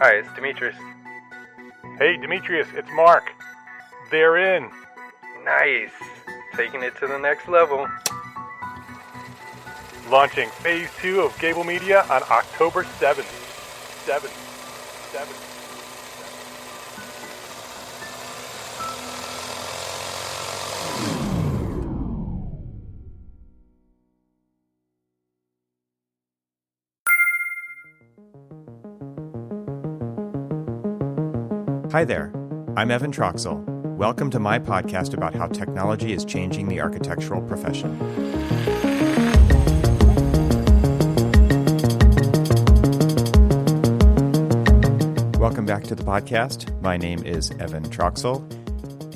Hi, it's Demetrius. Hey, Demetrius, it's Mark. They're in. Nice. Taking it to the next level. Launching Phase 2 of Gable Media on October 7th. 7th. Hi there, I'm Evan Troxel. Welcome to my podcast about how technology is changing the architectural profession. Welcome back to the podcast. My name is Evan Troxel,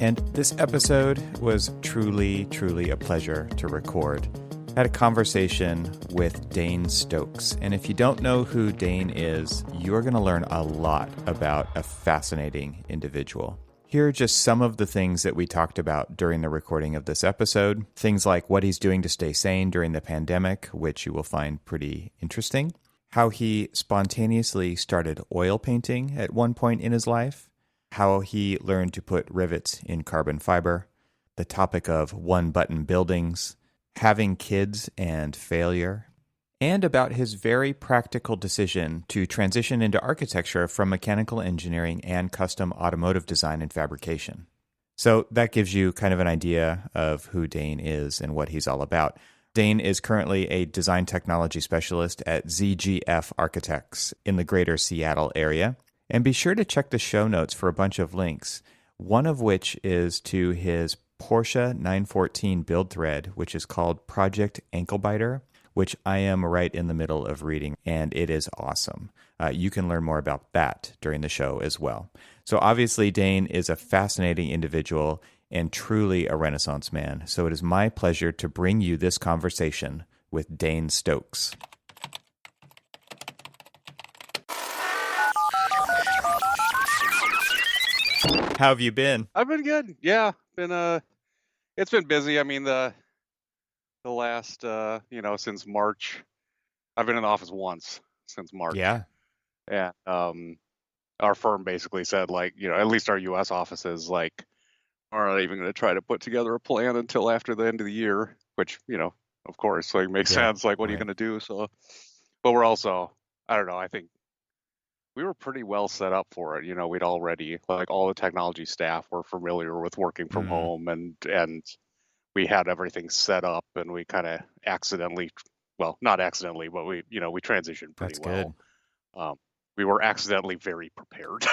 and this episode was truly a pleasure to record. I had a conversation with Dane Stokes, and if you don't know who Dane is, you're going to learn a lot about a fascinating individual. Here are just some of the things that we talked about during the recording of this episode. Things like what he's doing to stay sane during the pandemic, which you will find pretty interesting. How he spontaneously started oil painting at one point in his life. How he learned to put rivets in carbon fiber. The topic of one-button buildings. Having kids and failure. And about his very practical decision to transition into architecture from mechanical engineering and custom automotive design and fabrication. So that gives you kind of an idea of who Dane is and what he's all about. Dane is currently a design technology specialist at ZGF Architects in the greater Seattle area. And be sure to check the show notes for a bunch of links, one of which is to his Porsche 914 build thread, which is called Project Anklebiter, which I am right in the middle of reading, and it is awesome. You can learn more about that during the show as well. So obviously, Dane is a fascinating individual and truly a Renaissance man. So it is my pleasure to bring you this conversation with Dane Stokes. How have you been? I've been good. Yeah, it's been busy. I mean, the last since March, I've been in the office once since March. Yeah. And our firm basically said, like, at least our U.S. offices, like, are not even going to try to put together a plan until after the end of the year, which, of course, like, makes sense. Like, what are you going to do? So, but we're also, I don't know, I think we were pretty well set up for it. We'd already, like, all the technology staff were familiar with working from home, and we had everything set up, and we kind of not accidentally, but we transitioned pretty well. Good. We were accidentally very prepared.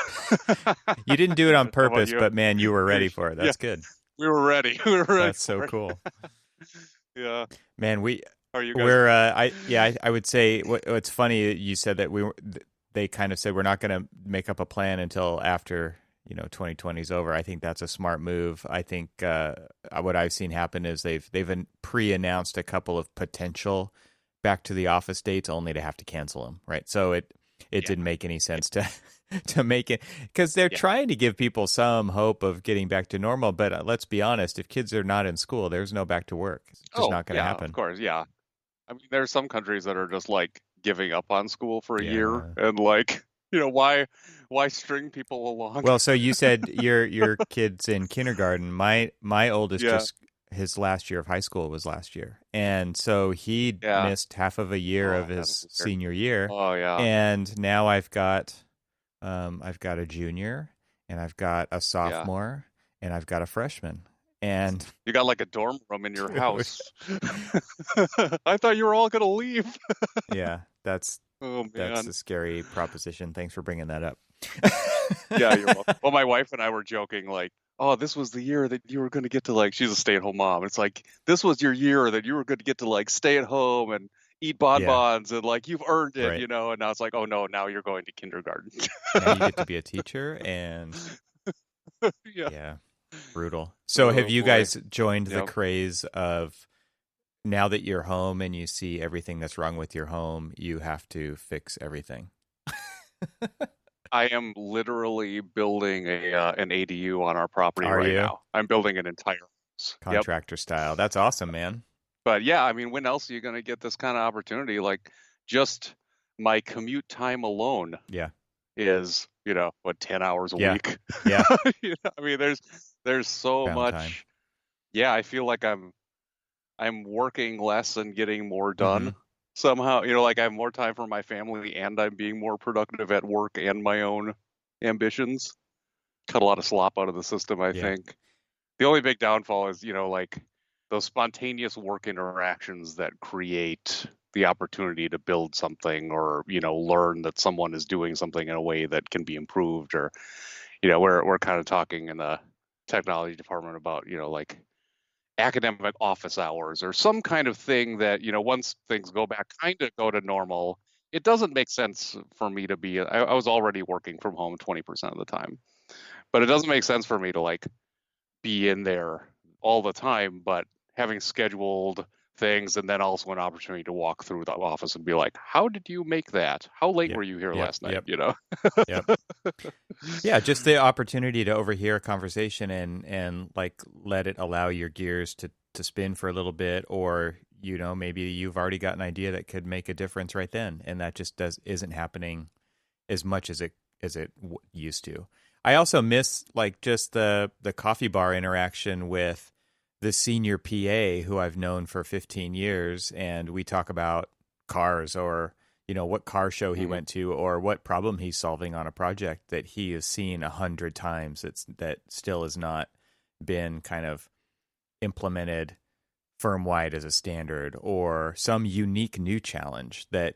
You didn't do it on purpose, but man, you were ready for it. That's good. We were ready. That's so cool. Yeah. Man, are you guys? I would say what's funny. You said that they kind of said we're not going to make up a plan until after 2020 is over. I think that's a smart move. I think what I've seen happen is they've pre-announced a couple of potential back to the office dates only to have to cancel them. Right. So it didn't make any sense to make it, because they're trying to give people some hope of getting back to normal. But let's be honest, if kids are not in school, there's no back to work. It's just not going to happen. Of course. Yeah. I mean, there's some countries that are just like giving up on school for a year, and like, why string people along? Well, so you said your kid's in kindergarten. My oldest just his last year of high school was last year, and so he missed half of a year of his senior year. Oh yeah. And now I've got a junior, and I've got a sophomore, and I've got a freshman. And you got like a dorm room in your house. I thought you were all gonna leave. Yeah, that's a scary proposition. Thanks for bringing that up. Yeah, you're welcome. Well, my wife and I were joking, like, oh, this was the year that you were going to get to, like, she's a stay-at-home mom. It's like, this was your year that you were going to get to, like, stay at home and eat bonbons and, like, you've earned it, right. And now it's like, oh, no, now you're going to kindergarten. Now you get to be a teacher, and yeah. Brutal. So have you guys joined the craze of, now that you're home and you see everything that's wrong with your home, you have to fix everything? I am literally building an ADU on our property now. I'm building an entire house. Contractor style. That's awesome, man. But yeah, I mean, when else are you going to get this kind of opportunity? Like, just my commute time alone. Yeah. is, 10 hours a Yeah. week. Yeah. I mean, there's so Found time. much. Yeah, I feel like I'm working less and getting more Mm-hmm. done somehow. Like I have more time for my family and I'm being more productive at work and my own ambitions. Cut a lot of slop out of the system, I Yeah. think. The only big downfall is, like those spontaneous work interactions that create the opportunity to build something or, learn that someone is doing something in a way that can be improved or, we're kind of talking in the technology department about, like academic office hours or some kind of thing that, once things go to normal, it doesn't make sense for me to be, I was already working from home 20% of the time, but it doesn't make sense for me to like be in there all the time, but having scheduled things and then also an opportunity to walk through the office and be like, how did you make that? How late Yep. were you here Yep. last night? Yep. Yep. Yeah, just the opportunity to overhear a conversation and like let it allow your gears to spin for a little bit, or maybe you've already got an idea that could make a difference right then, and that just isn't happening as much as it used to. I also miss like just the coffee bar interaction with the senior PA who I've known for 15 years, and we talk about cars or what car show he went to or what problem he's solving on a project that he has seen 100 times that still has not been kind of implemented firm wide as a standard, or some unique new challenge that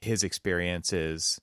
his experience is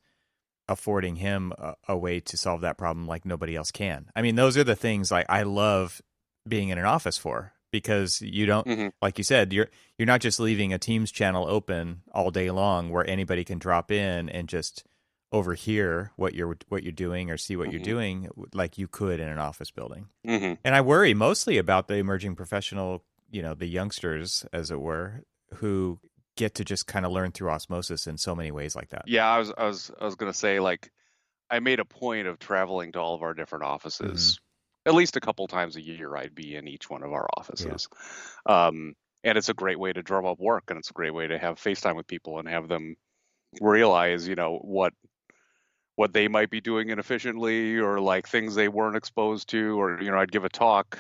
affording him a way to solve that problem like nobody else can. I mean, those are the things like I love being in an office for, because you don't, like you said, you're not just leaving a Teams channel open all day long where anybody can drop in and just overhear what you're doing or see what you're doing like you could in an office building. And I worry mostly about the emerging professional, the youngsters, as it were, who get to just kind of learn through osmosis in so many ways like that. Yeah, I was gonna say, like, I made a point of traveling to all of our different offices. At least a couple times a year I'd be in each one of our offices. And it's a great way to drum up work, and it's a great way to have FaceTime with people and have them realize, what they might be doing inefficiently or like things they weren't exposed to, or, I'd give a talk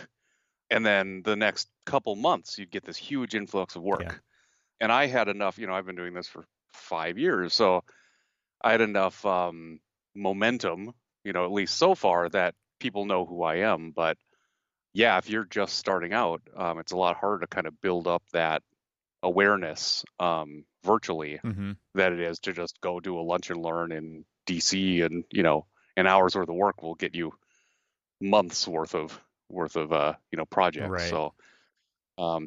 and then the next couple months you'd get this huge influx of work. Yeah. And I had enough, I've been doing this for 5 years, so I had enough momentum, at least so far, that people know who I am. But yeah, if you're just starting out, it's a lot harder to kind of build up that awareness virtually that it is to just go do a lunch and learn in DC, and an hour's worth of work will get you months worth of projects. Right. So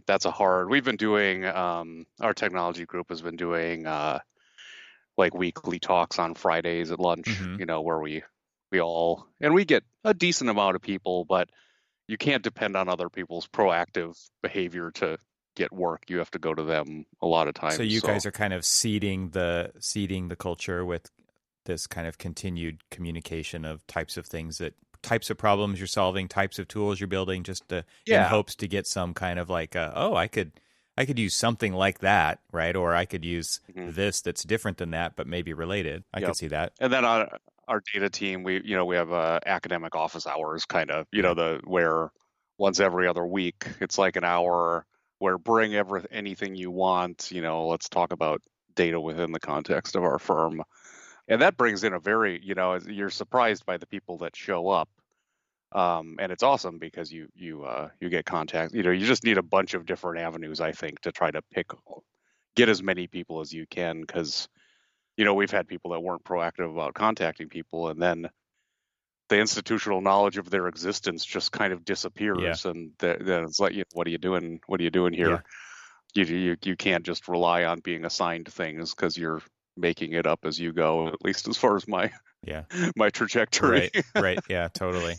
that's we've been doing, our technology group has been doing like weekly talks on Fridays at lunch, where we all, and we get a decent amount of people, but you can't depend on other people's proactive behavior to get work. You have to go to them a lot of times. So you guys are kind of seeding the culture with this kind of continued communication of types of problems you're solving, types of tools you're building, just in hopes to get some kind of like, I could use something like that, right? Or I could use this that's different than that, but maybe related. I could see that. And then on our data team, we have academic office hours, kind of, where once every other week, it's like an hour where bring anything you want, let's talk about data within the context of our firm. And that brings in a very, you're surprised by the people that show up. And it's awesome because you get contact. You just need a bunch of different avenues, I think, to try to get as many people as you can, because we've had people that weren't proactive about contacting people, and then the institutional knowledge of their existence just kind of disappears, and then it's like, what are you doing? What are you doing here? You can't just rely on being assigned things, because you're making it up as you go. At least as far as my trajectory. Right. Yeah. Totally.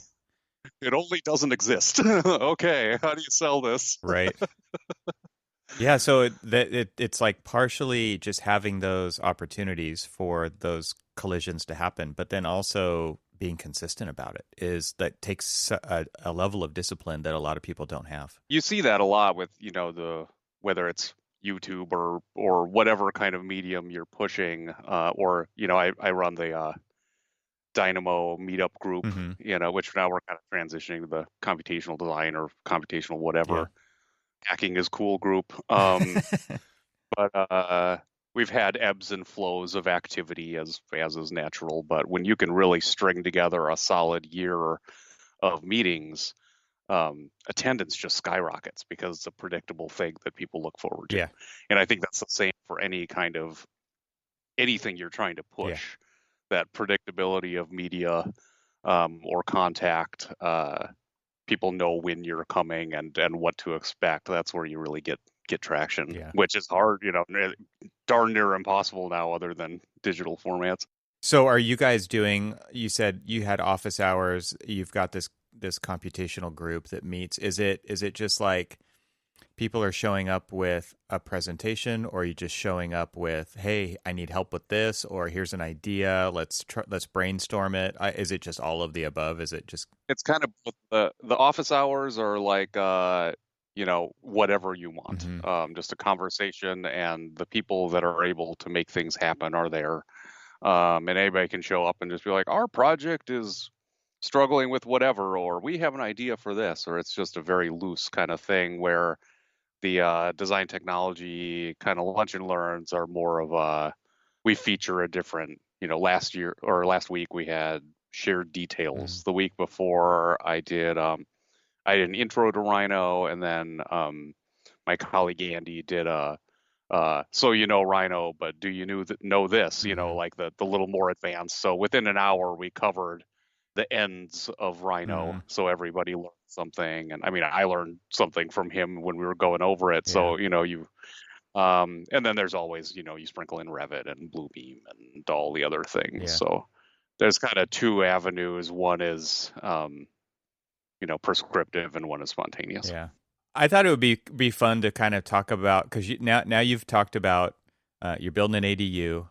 It only doesn't exist. Okay, how do you sell this? Right. Yeah, so it's like partially just having those opportunities for those collisions to happen, but then also being consistent about that takes a level of discipline that a lot of people don't have. You see that a lot with, whether it's YouTube or whatever kind of medium you're pushing, or, I run the Dynamo meetup group, Hmm. which now we're kind of transitioning to the computational design or computational Yeah. whatever. Hacking is cool group. But we've had ebbs and flows of activity as is natural. But when you can really string together a solid year of meetings, attendance just skyrockets because it's a predictable thing that people look forward to. Yeah. And I think that's the same for anything you're trying to Yeah. push. That predictability of media or contact. People know when you're coming and what to expect. That's where you really get traction, Yeah. which is hard, darn near impossible now, other than digital formats. So are you guys doing, you said you had office hours, you've got this computational group that meets. Is it just like people are showing up with a presentation, or are you just showing up with, hey, I need help with this, or here's an idea, let's brainstorm it? Is it just all of the above? Is it just It's kind of the office hours are like whatever you want, hmm just a conversation, and the people that are able to make things happen are there. And anybody can show up and just be like, our project is struggling with whatever, or we have an idea for this, or it's just a very loose kind of thing where the design technology kind of lunch and learns are more of we feature a different, last week we had shared details. The week before I did an intro to Rhino, and then my colleague Andy did a so Rhino, but do you know this? hmm Like the little more advanced. So within an hour, we covered the ends of hmm Rhino, so everybody learned something. And I mean, I learned something from him when we were going over it. yeah, So and then there's always you sprinkle in Revit and Bluebeam and all the other things. yeah, So there's kind of two avenues. One is prescriptive, and one is spontaneous. yeah. I thought it would be fun to kind of talk about, because now you've talked about you're building an ADU.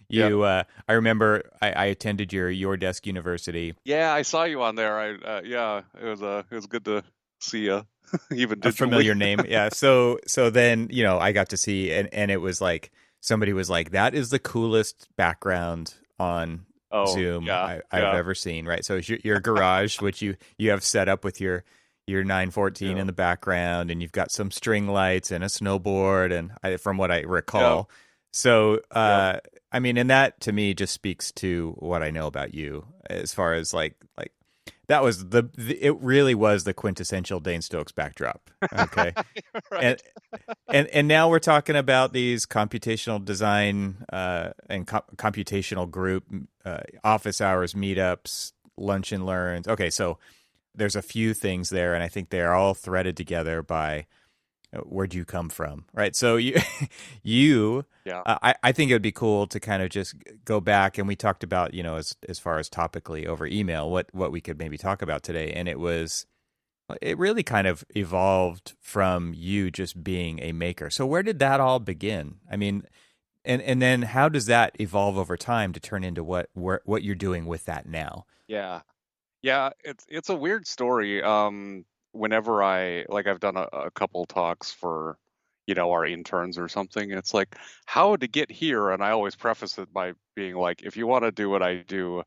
Yeah. I remember I attended your desk university. Yeah, I saw you on there. Yeah, it was good to see you, even A digitally. familiar name, yeah. So then I got to see, and it was like somebody was like, that is the coolest background on Oh, Zoom yeah, I've yeah, ever seen. Right, so it's your garage, which you have set up with your 914 yeah, in the background, and you've got some string lights and a snowboard, and from what I yeah, recall. So yeah, I mean, and that to me just speaks to what I know about you, as far as like that was it really was the quintessential Dane Stokes backdrop. Okay. And right. and now we're talking about these computational design and computational group office hours meetups, lunch and learns. Okay, so there's a few things there, and I think they're all threaded together by where'd you come from, right? So you you Yeah, I think it would be cool to kind of just go back, and we talked about as far as topically over email what we could maybe talk about today, and it really kind of evolved from you just being a maker. So where did that all begin? I mean, and then how does that evolve over time to turn into what you're doing with that now? yeah, yeah. It's a weird story. Whenever I've done a couple talks for our interns or something, it's like how to get here, and I always preface it by being like, if you want to do what I do,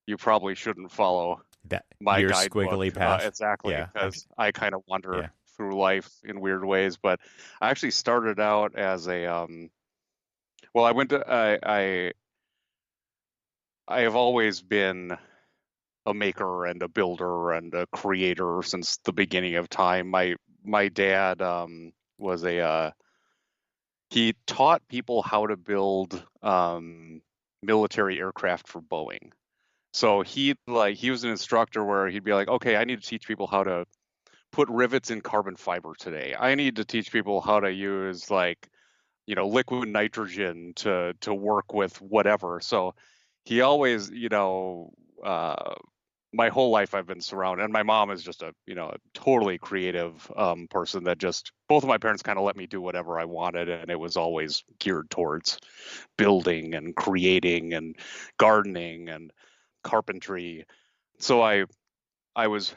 you probably shouldn't follow That my your guidebook, squiggly path. exactly, Yeah. because I kind of wander Yeah. through life in weird ways. But I actually started out as a well, I went to I have always been a maker and a builder and a creator since the beginning of time. My dad was he taught people how to build military aircraft for Boeing. So he was an instructor where he'd be like, okay, I need to teach people how to put rivets in carbon fiber today. I need to teach people how to use liquid nitrogen to work with whatever. So he always, my whole life I've been surrounded, and my mom is just a totally creative person that just both of my parents kind of let me do whatever I wanted, and it was always geared towards building and creating and gardening and carpentry. So I was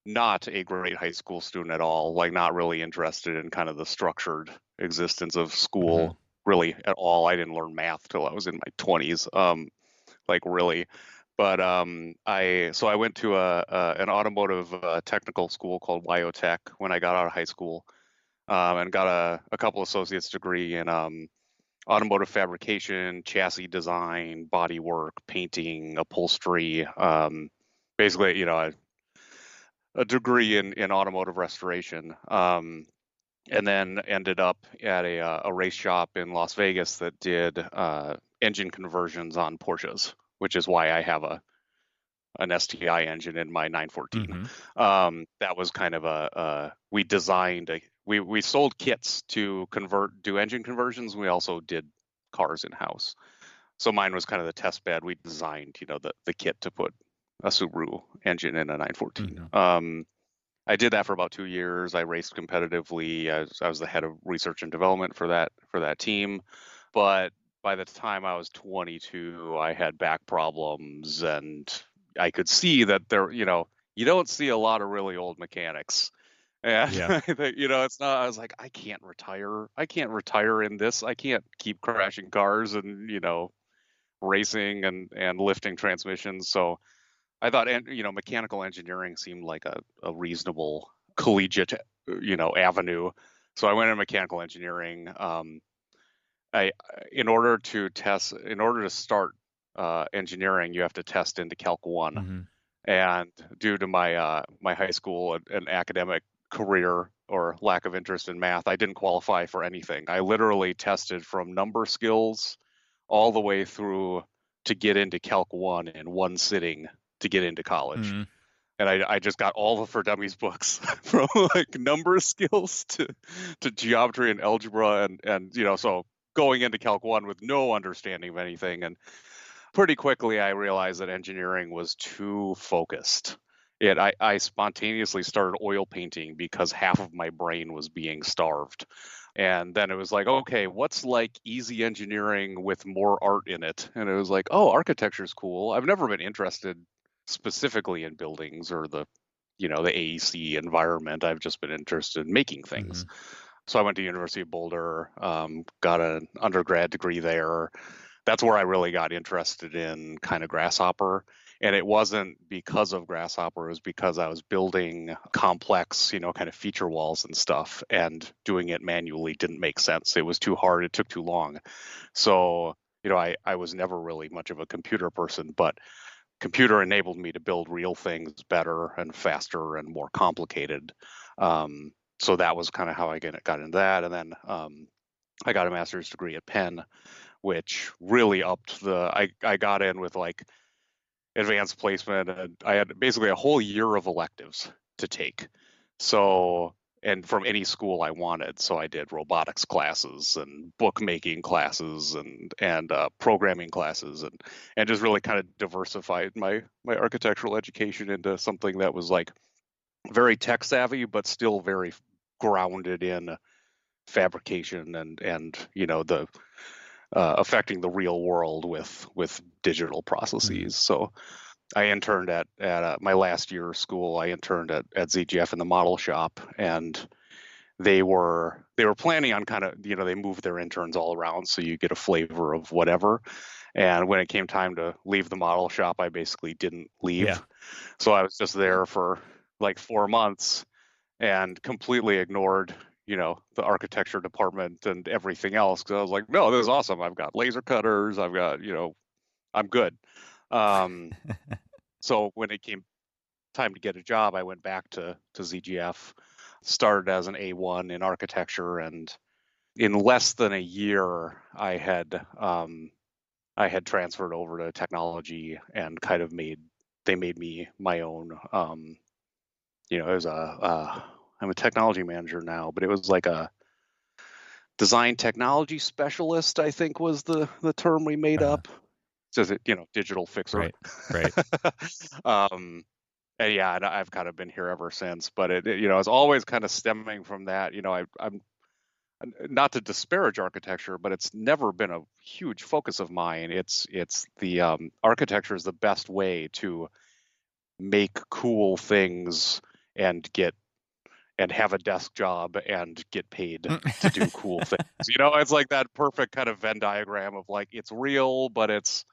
not a great high school student at all, like not really interested in kind of the structured existence of Hmm. school really at all. I didn't learn math till I was in my 20s. like really. But I went to an automotive technical school called Wyotech when I got out of high school, and got a couple associate's degree in automotive fabrication, chassis design, body work, painting, upholstery. Basically, a degree in automotive restoration. And then ended up at a race shop in Las Vegas that did engine conversions on Porsches, which is why I have an STI engine in my 914. That was kind of we designed we sold kits to do engine conversions. We also did cars in house. So mine was kind of the test bed. We designed, the kit to put a Subaru engine in a 914. I did that for about 2 years. I raced competitively. I was the head of research and development for that team. But by the time I was 22, I had back problems, and I could see that there, you don't see a lot of really old mechanics. And Yeah. it's not, I was like, I can't retire. I can't retire in this. I can't keep crashing cars and, racing and lifting transmissions. So I thought, mechanical engineering seemed like a reasonable collegiate, avenue. So I went into mechanical engineering. In order to start engineering, you have to test into Calc 1. And due to my my high school and academic career or lack of interest in math, I didn't qualify for anything. I literally tested from number skills all the way through to get into Calc 1 in one sitting to get into college. And I just got all the For Dummies books from like number skills to geometry and algebra and so going into Calc 1 with no understanding of anything. And pretty quickly I realized that engineering was too focused. I spontaneously started oil painting because half of my brain was being starved. And then it was like, okay, what's like easy engineering with more art in it? And it was like, oh, architecture's cool. I've never been interested specifically in buildings or the AEC environment. I've just been interested in making things. So I went to University of Boulder, got an undergrad degree there. That's where I really got interested in kind of Grasshopper. And it wasn't because of Grasshopper, it was because I was building complex, kind of feature walls and stuff, and doing it manually didn't make sense. It was too hard. It took too long. So, I was never really much of a computer person, but computer enabled me to build real things better and faster and more complicated. So that was kind of how I got into that. And then I got a master's degree at Penn, which really upped I got in with like advanced placement, and I had basically a whole year of electives to take. So, and from any school I wanted. So I did robotics classes and bookmaking classes and programming classes and just really kind of diversified my architectural education into something that was like very tech savvy, but still very grounded in fabrication and the affecting the real world with digital processes. So I interned at my last year of school. I interned at ZGF in the model shop, and they were planning on kind of they moved their interns all around, so you get a flavor of whatever. And when it came time to leave the model shop, I basically didn't leave. Yeah. So I was just there for like 4 months and completely ignored the architecture department and everything else, because I was like, no, this is awesome. I've got laser cutters. I've got I'm good. So when it came time to get a job, I went back to ZGF, started as an A1 in architecture, and in less than a year, I had transferred over to technology and kind of made me my own. It was I'm a technology manager now, but it was like a design technology specialist, I think was the term we made up. Just digital fixer. Right. And yeah, and I've kind of been here ever since. But it's always kind of stemming from that. I'm not to disparage architecture, but it's never been a huge focus of mine. It's the architecture is the best way to make cool things and have a desk job and get paid to do cool things. It's like that perfect kind of Venn diagram of like, it's real, but it's,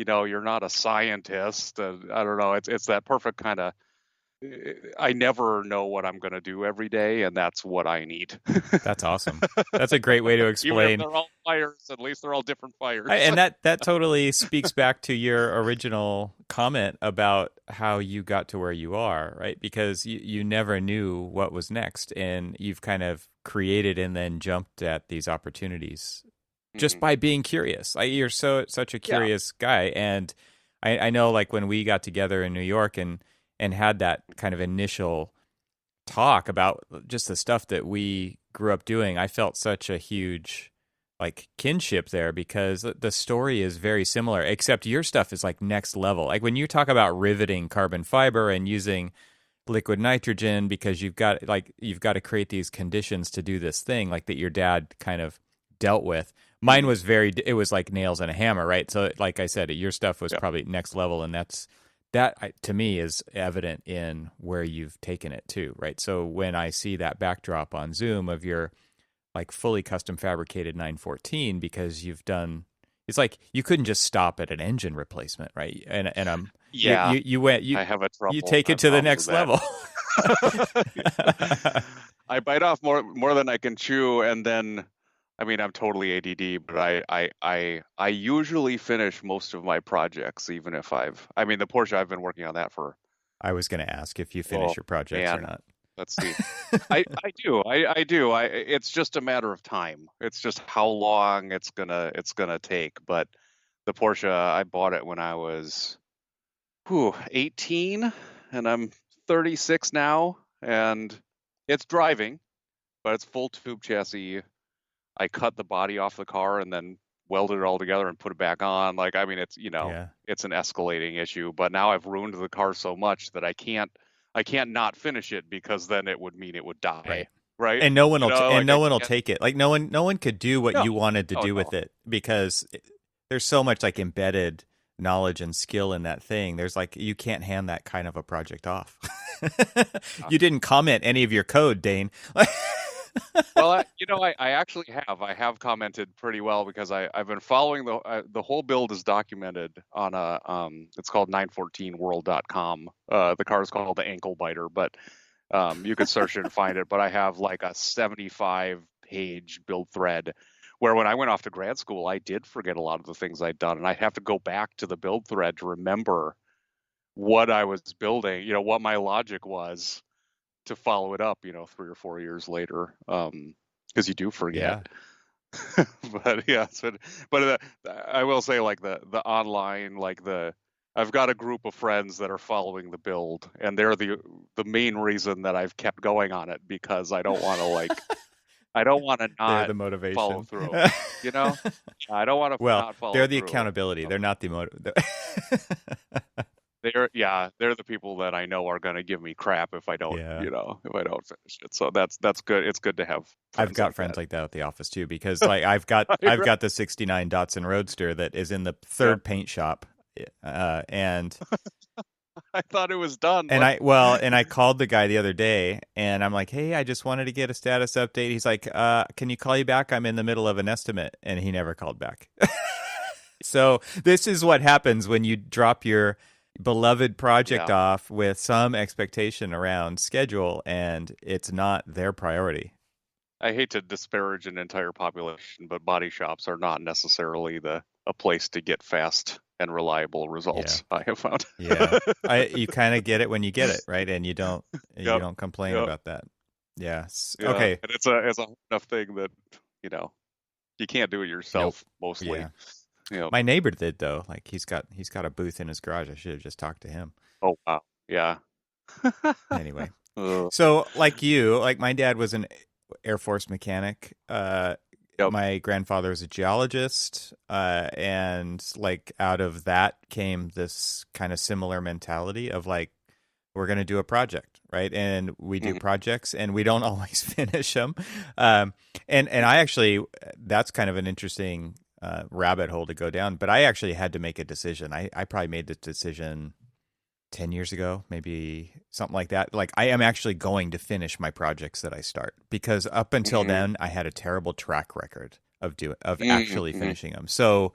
you're not a scientist. I don't know. It's that perfect kind of, I never know what I'm going to do every day, and that's what I need. That's awesome. That's a great way to Even if explain. they're all fires, at least they're all different fires. And that totally speaks back to your original comment about how you got to where you are, right? Because you never knew what was next, and you've kind of created and then jumped at these opportunities just by being curious. You're such a curious guy, and I know, like, when we got together in New York and had that kind of initial talk about just the stuff that we grew up doing, I felt such a huge like kinship there, because the story is very similar, except your stuff is like next level. Like when you talk about riveting carbon fiber and using liquid nitrogen because you've got to create these conditions to do this thing like that your dad kind of dealt with. Mine was it was like nails and a hammer, right? So like I said, your stuff was probably next level, and that to me is evident in where you've taken it too, right? So when I see that backdrop on Zoom of your like fully custom fabricated 914, because you've done, it's like you couldn't just stop at an engine replacement, right? And I have a trouble. You take it to the next level. I bite off more than I can chew, and then, I mean, I'm totally ADD, but I usually finish most of my projects, even if the Porsche, I've been working on that for. I was going to ask if you finish your projects or not. Let's see. I do. It's just a matter of time. It's just how long it's gonna take. But the Porsche, I bought it when I was 18, and I'm 36 now, and it's driving, but it's full tube chassis. I cut the body off the car and then welded it all together and put it back on. Like, I mean, it's it's an escalating issue. But now I've ruined the car so much that I can't not finish it, because then it would mean it would die. Right. And no one will take it. Like no one could do what you wanted to do with it, because there's so much like embedded knowledge and skill in that thing. There's like, you can't hand that kind of a project off. You didn't comment any of your code, Dane. Well, I actually have. I have commented pretty well, because I've been following the whole build is documented on it's called 914world.com. The car is called the Ankle Biter, but you can search it and find it. But I have like a 75-page build thread where, when I went off to grad school, I did forget a lot of the things I'd done, and I have to go back to the build thread to remember what I was building, what my logic was, to follow it up, 3 or 4 years later, because you do forget. Yeah. but I will say, like the online, like I've got a group of friends that are following the build, and they're the main reason that I've kept going on it, because I don't want to I don't want to not the motivation. Follow through. I don't want to not follow through. They're the accountability. They're not the motive. They're the people that I know are going to give me crap if I don't, if I don't finish it. So that's good. It's good to have. I've got friends like that at the office too, because like I've got the '69 Datsun Roadster that is in the third paint shop, and I thought it was done. And I called the guy the other day, and I'm like, hey, I just wanted to get a status update. He's like, can you call you back? I'm in the middle of an estimate, and he never called back. So this is what happens when you drop your beloved project off with some expectation around schedule, and it's not their priority. I hate to disparage an entire population, but body shops are not necessarily a place to get fast and reliable results. I have found. You kind of get it when you get it, right? And you don't complain about that. Okay. And it's a enough thing that you can't do it yourself mostly. My neighbor did, though. Like he's got a booth in his garage. I should have just talked to him. Oh wow, yeah. Anyway, so like my dad was an Air Force mechanic. My grandfather was a geologist, and like out of that came this kind of similar mentality of like, we're going to do a project, right? And we do projects, and we don't always finish them. And I actually, that's kind of an interesting rabbit hole to go down, but I actually had to make a decision. I probably made this decision 10 years ago, maybe something like that. Like, I am actually going to finish my projects that I start, because up until then I had a terrible track record of actually finishing them. So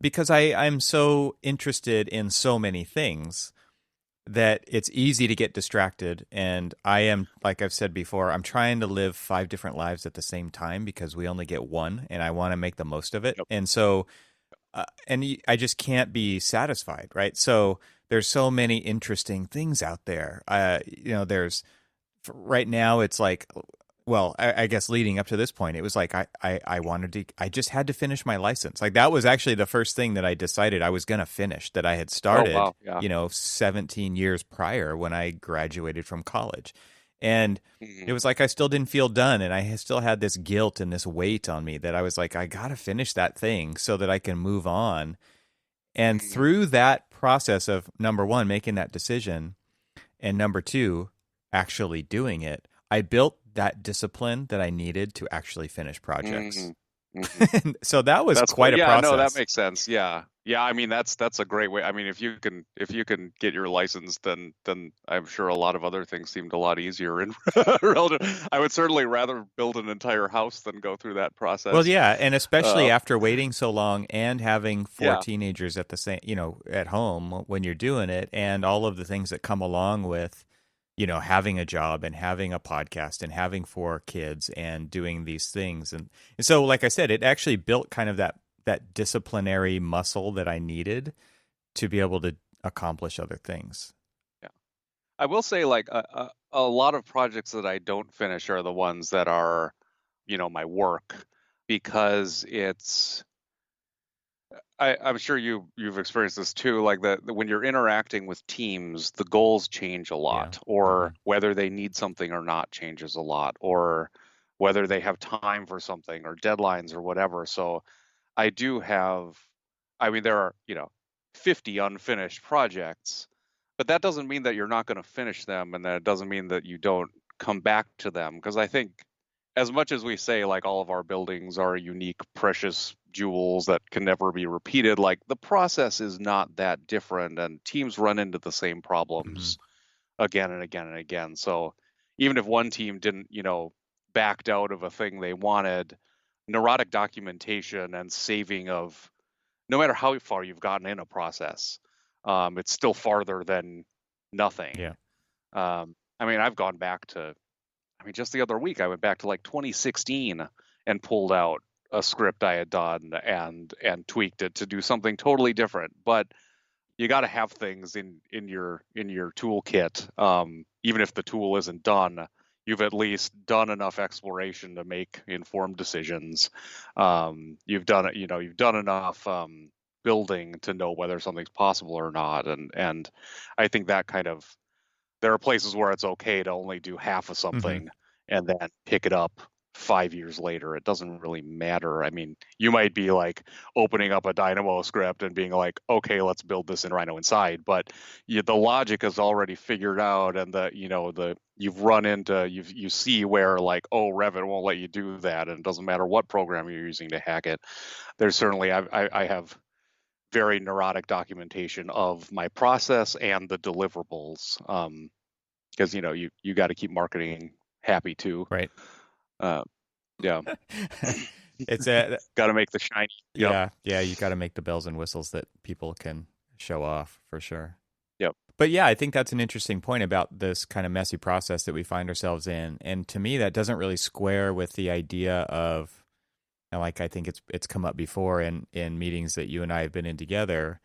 because I'm so interested in so many things that it's easy to get distracted. And I am, like I've said before, I'm trying to live 5 different lives at the same time because we only get one, and I want to make the most of it. Yep. And so, I just can't be satisfied, right? So there's so many interesting things out there. There's right now it's like, well, I guess leading up to this point, it was like I just had to finish my license. Like that was actually the first thing that I decided I was going to finish, that I had started, Oh, wow. Yeah. 17 years prior when I graduated from college. And Mhm. it was like I still didn't feel done, and I still had this guilt and this weight on me that I was like, I got to finish that thing so that I can move on. And Mhm. through that process of, number one, making that decision, and number two, actually doing it, I built that discipline that I needed to actually finish projects. Mhm. Mhm. So that was That's quite a yeah, process. no, that makes sense. Yeah. Yeah, I mean that's a great way. I mean, if you can get your license, then I'm sure a lot of other things seemed a lot easier and relative. I would certainly rather build an entire house than go through that process. Well, yeah, and especially Uh, after waiting so long and having 4 yeah. teenagers at the same, at home when you're doing it, and all of the things that come along with, having a job and having a podcast and having 4 kids and doing these things. And so, like I said, it actually built kind of that disciplinary muscle that I needed to be able to accomplish other things. Yeah. I will say like a lot of projects that I don't finish are the ones that are, my work, because I'm sure you've experienced this too, like that when you're interacting with teams, the goals change a lot, or whether they need something or not changes a lot, or whether they have time for something or deadlines or whatever. So I do have, I mean, there are, 50 unfinished projects, but that doesn't mean that you're not going to finish them, and that it doesn't mean that you don't come back to them. Because I think as much as we say like all of our buildings are unique, precious jewels that can never be repeated, like the process is not that different, and teams run into the same problems again and again and again. So even if one team didn't, backed out of a thing they wanted, neurotic documentation and saving of, no matter how far you've gotten in a process, it's still farther than nothing. Yeah. I mean, I've gone back to, just the other week, I went back to like 2016 and pulled out a script I had done and tweaked it to do something totally different. But you got to have things in your toolkit. Even if the tool isn't done, you've at least done enough exploration to make informed decisions. You've done enough building to know whether something's possible or not. And I think that kind of, there are places where it's okay to only do half of something and then pick it up 5 years later. It doesn't really matter. I mean, you might be like opening up a Dynamo script and being like, okay, let's build this in Rhino inside, but the logic is already figured out, and you've run into, you see where like, oh, Revit won't let you do that, and it doesn't matter what program you're using to hack it. There's certainly, I have very neurotic documentation of my process and the deliverables, because you got to keep marketing happy too, Right. Yeah. It's got to make the shiny. Yep. Yeah, you got to make the bells and whistles that people can show off, for sure. Yep. But yeah, I think that's an interesting point about this kind of messy process that we find ourselves in. And to me, that doesn't really square with the idea of, like, I think it's come up before in meetings that you and I have been in together,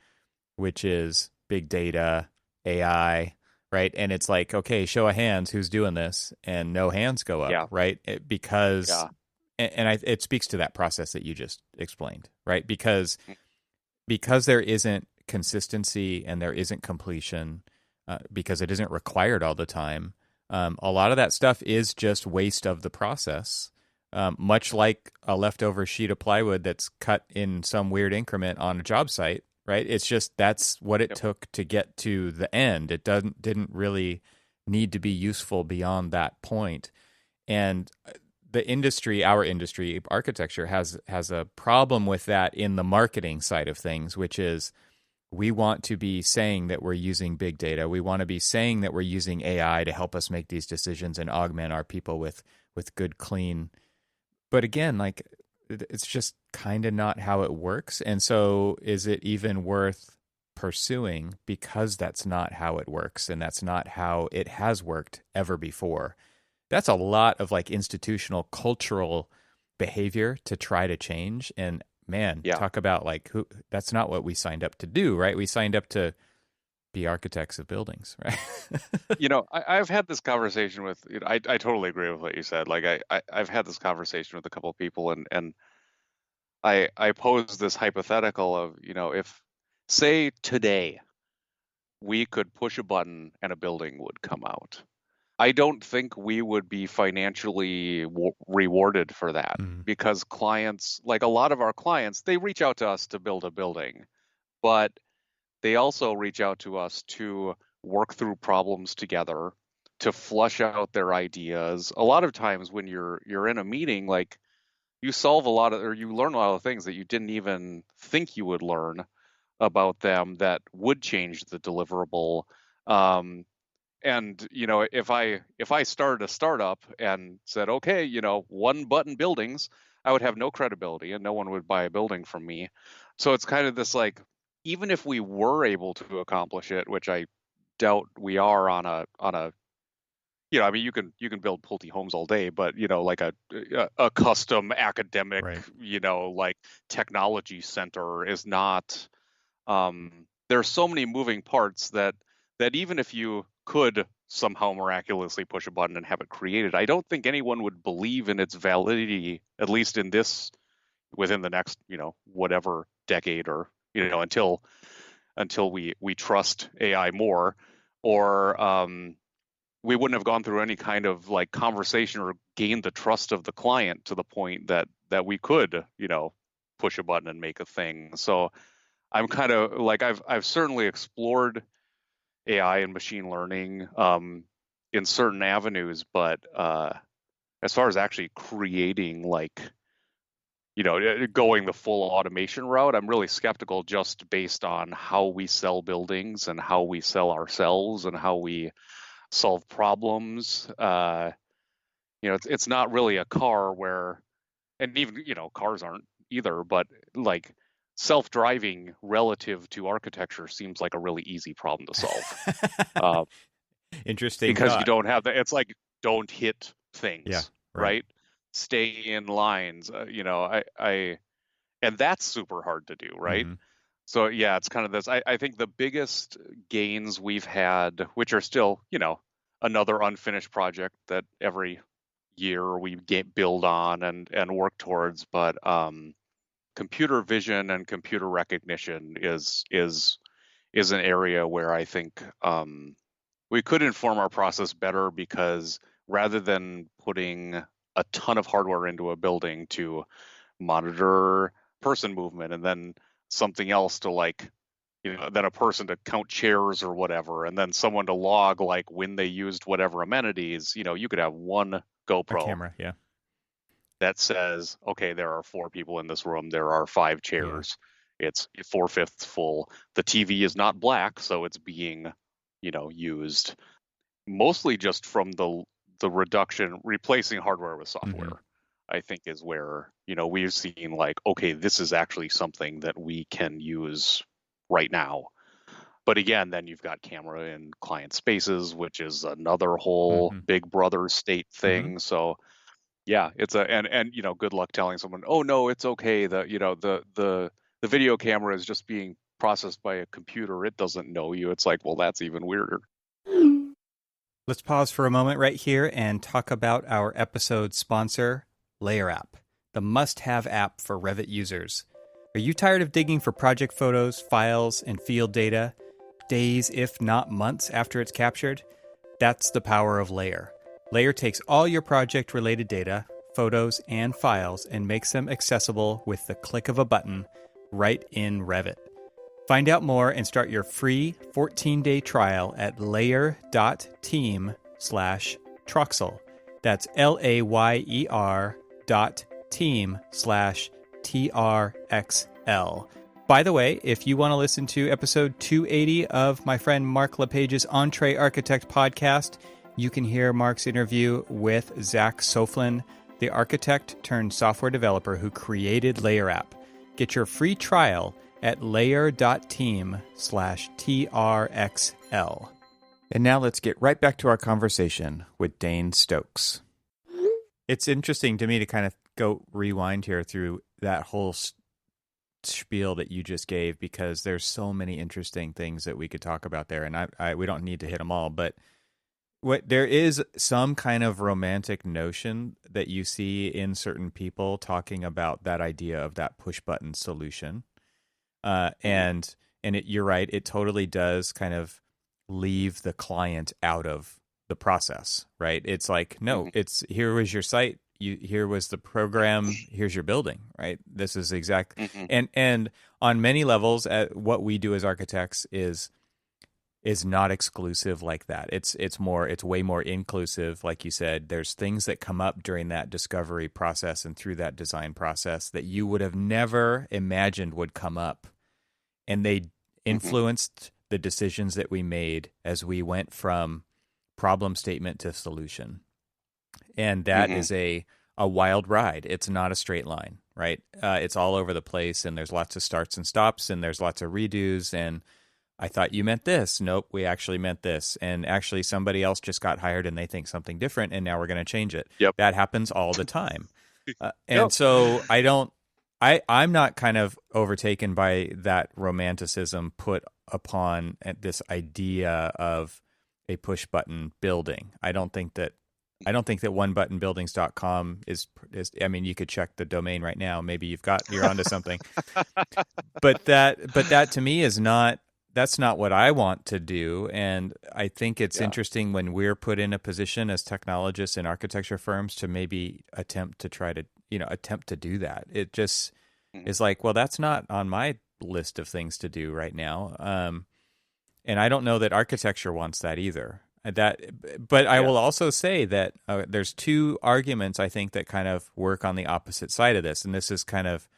which is big data, AI, right? And it's like, okay, show of hands, who's doing this? And no hands go up, right? Because, it speaks to that process that you just explained, right? Because there isn't consistency and there isn't completion, because it isn't required all the time. A lot of that stuff is just waste of the process. Much like a leftover sheet of plywood that's cut in some weird increment on a job site, right? It's just, that's what it took to get to the end. It didn't really need to be useful beyond that point. And the industry, our industry, architecture, has a problem with that in the marketing side of things, which is we want to be saying that we're using big data. We want to be saying that we're using AI to help us make these decisions and augment our people with good, clean. But again, like, it's just kind of not how it works. And so is it even worth pursuing because that's not how it works and that's not how it has worked ever before? That's a lot of like institutional cultural behavior to try to change. And man, talk about like that's not what we signed up to do, right? We signed up to be architects of buildings, right? I've had this conversation with, I totally agree with what you said. Like I've had this conversation with a couple of people, and I posed this hypothetical of, if say today we could push a button and a building would come out, I don't think we would be financially rewarded for that, because clients, like a lot of our clients, they reach out to us to build a building, but they also reach out to us to work through problems together, to flush out their ideas. A lot of times when you're in a meeting, like you you learn a lot of things that you didn't even think you would learn about them that would change the deliverable. And if I started a startup and said, okay, one button buildings, I would have no credibility and no one would buy a building from me. So it's kind of this like, even if we were able to accomplish it, which I doubt we are on a I mean, you can build Pulte homes all day, but like a custom academic, right, like technology center is not. There's so many moving parts that even if you could somehow miraculously push a button and have it created, I don't think anyone would believe in its validity, at least within the next whatever decade, or until we trust AI more, or we wouldn't have gone through any kind of like conversation or gained the trust of the client to the point that we could push a button and make a thing. So I'm kind of like, I've certainly explored AI and machine learning in certain avenues, but as far as actually creating like going the full automation route, I'm really skeptical, just based on how we sell buildings and how we sell ourselves and how we solve problems. It's not really a car where, and even cars aren't either, but like self-driving relative to architecture seems like a really easy problem to solve. Interesting, because thought. you don't have it's like, don't hit things. Yeah, right? Stay in lines. And that's super hard to do, right? Mm-hmm. So yeah, it's kind of this. I think the biggest gains we've had, which are still another unfinished project that every year we build on and work towards, but computer vision and computer recognition is an area where I think we could inform our process better, because rather than putting a ton of hardware into a building to monitor person movement and then something else to like, then a person to count chairs or whatever, and then someone to log like when they used whatever amenities, you could have one GoPro camera, that says, okay, there are 4 people in this room, there are 5 chairs, it's 4/5 full, the TV is not black, so it's being used. Mostly just from the reduction, replacing hardware with software, I think is where we've seen like, okay, this is actually something that we can use right now. But again, then you've got camera in client spaces, which is another whole big brother state thing. So yeah, it's and good luck telling someone, oh no, it's okay, the video camera is just being processed by a computer, it doesn't know you. It's like, well, that's even weirder. Let's pause for a moment right here and talk about our episode sponsor, Layer App, the must-have app for Revit users. Are you tired of digging for project photos, files, and field data days, if not months, after it's captured? That's the power of Layer. Layer takes all your project-related data, photos, and files and makes them accessible with the click of a button right in Revit. Find out more and start your free 14-day trial at layer.team/Troxel. That's layer.team/TRXL. By the way, if you want to listen to episode 280 of my friend Mark LePage's Entree Architect podcast, you can hear Mark's interview with Zach Soflin the architect turned software developer who created Layer App. Get your free trial at layer.team/TRXL. And now let's get right back to our conversation with Dane Stokes. It's interesting to me to kind of go rewind here through that whole spiel that you just gave, because there's so many interesting things that we could talk about there, and we don't need to hit them all, but there is some kind of romantic notion that you see in certain people talking about that idea of that push button solution, and you're right, it totally does kind of leave the client out of the process, right? It's like, no, it's here was your site, here was the program, here's your building, right? This is exact, and on many levels, what we do as architects is not exclusive like that. It's way more inclusive. Like you said, there's things that come up during that discovery process and through that design process that you would have never imagined would come up, and they influenced the decisions that we made as we went from problem statement to solution. And that is a wild ride. It's not a straight line, right? It's all over the place, and there's lots of starts and stops, and there's lots of redos, and I thought you meant this. Nope, we actually meant this. And actually somebody else just got hired and they think something different, and now we're going to change it. Yep. That happens all the time. So I'm not kind of overtaken by that romanticism put upon this idea of a push button building. I don't think that onebuttonbuildings.com is, I mean, you could check the domain right now. Maybe you're onto something. but that to me that's not what I want to do. And I think it's interesting when we're put in a position as technologists in architecture firms to maybe attempt to do that. It just is like, well, that's not on my list of things to do right now. And I don't know that architecture wants that either. I will also say that there's two arguments, I think, that kind of work on the opposite side of this. And this is kind of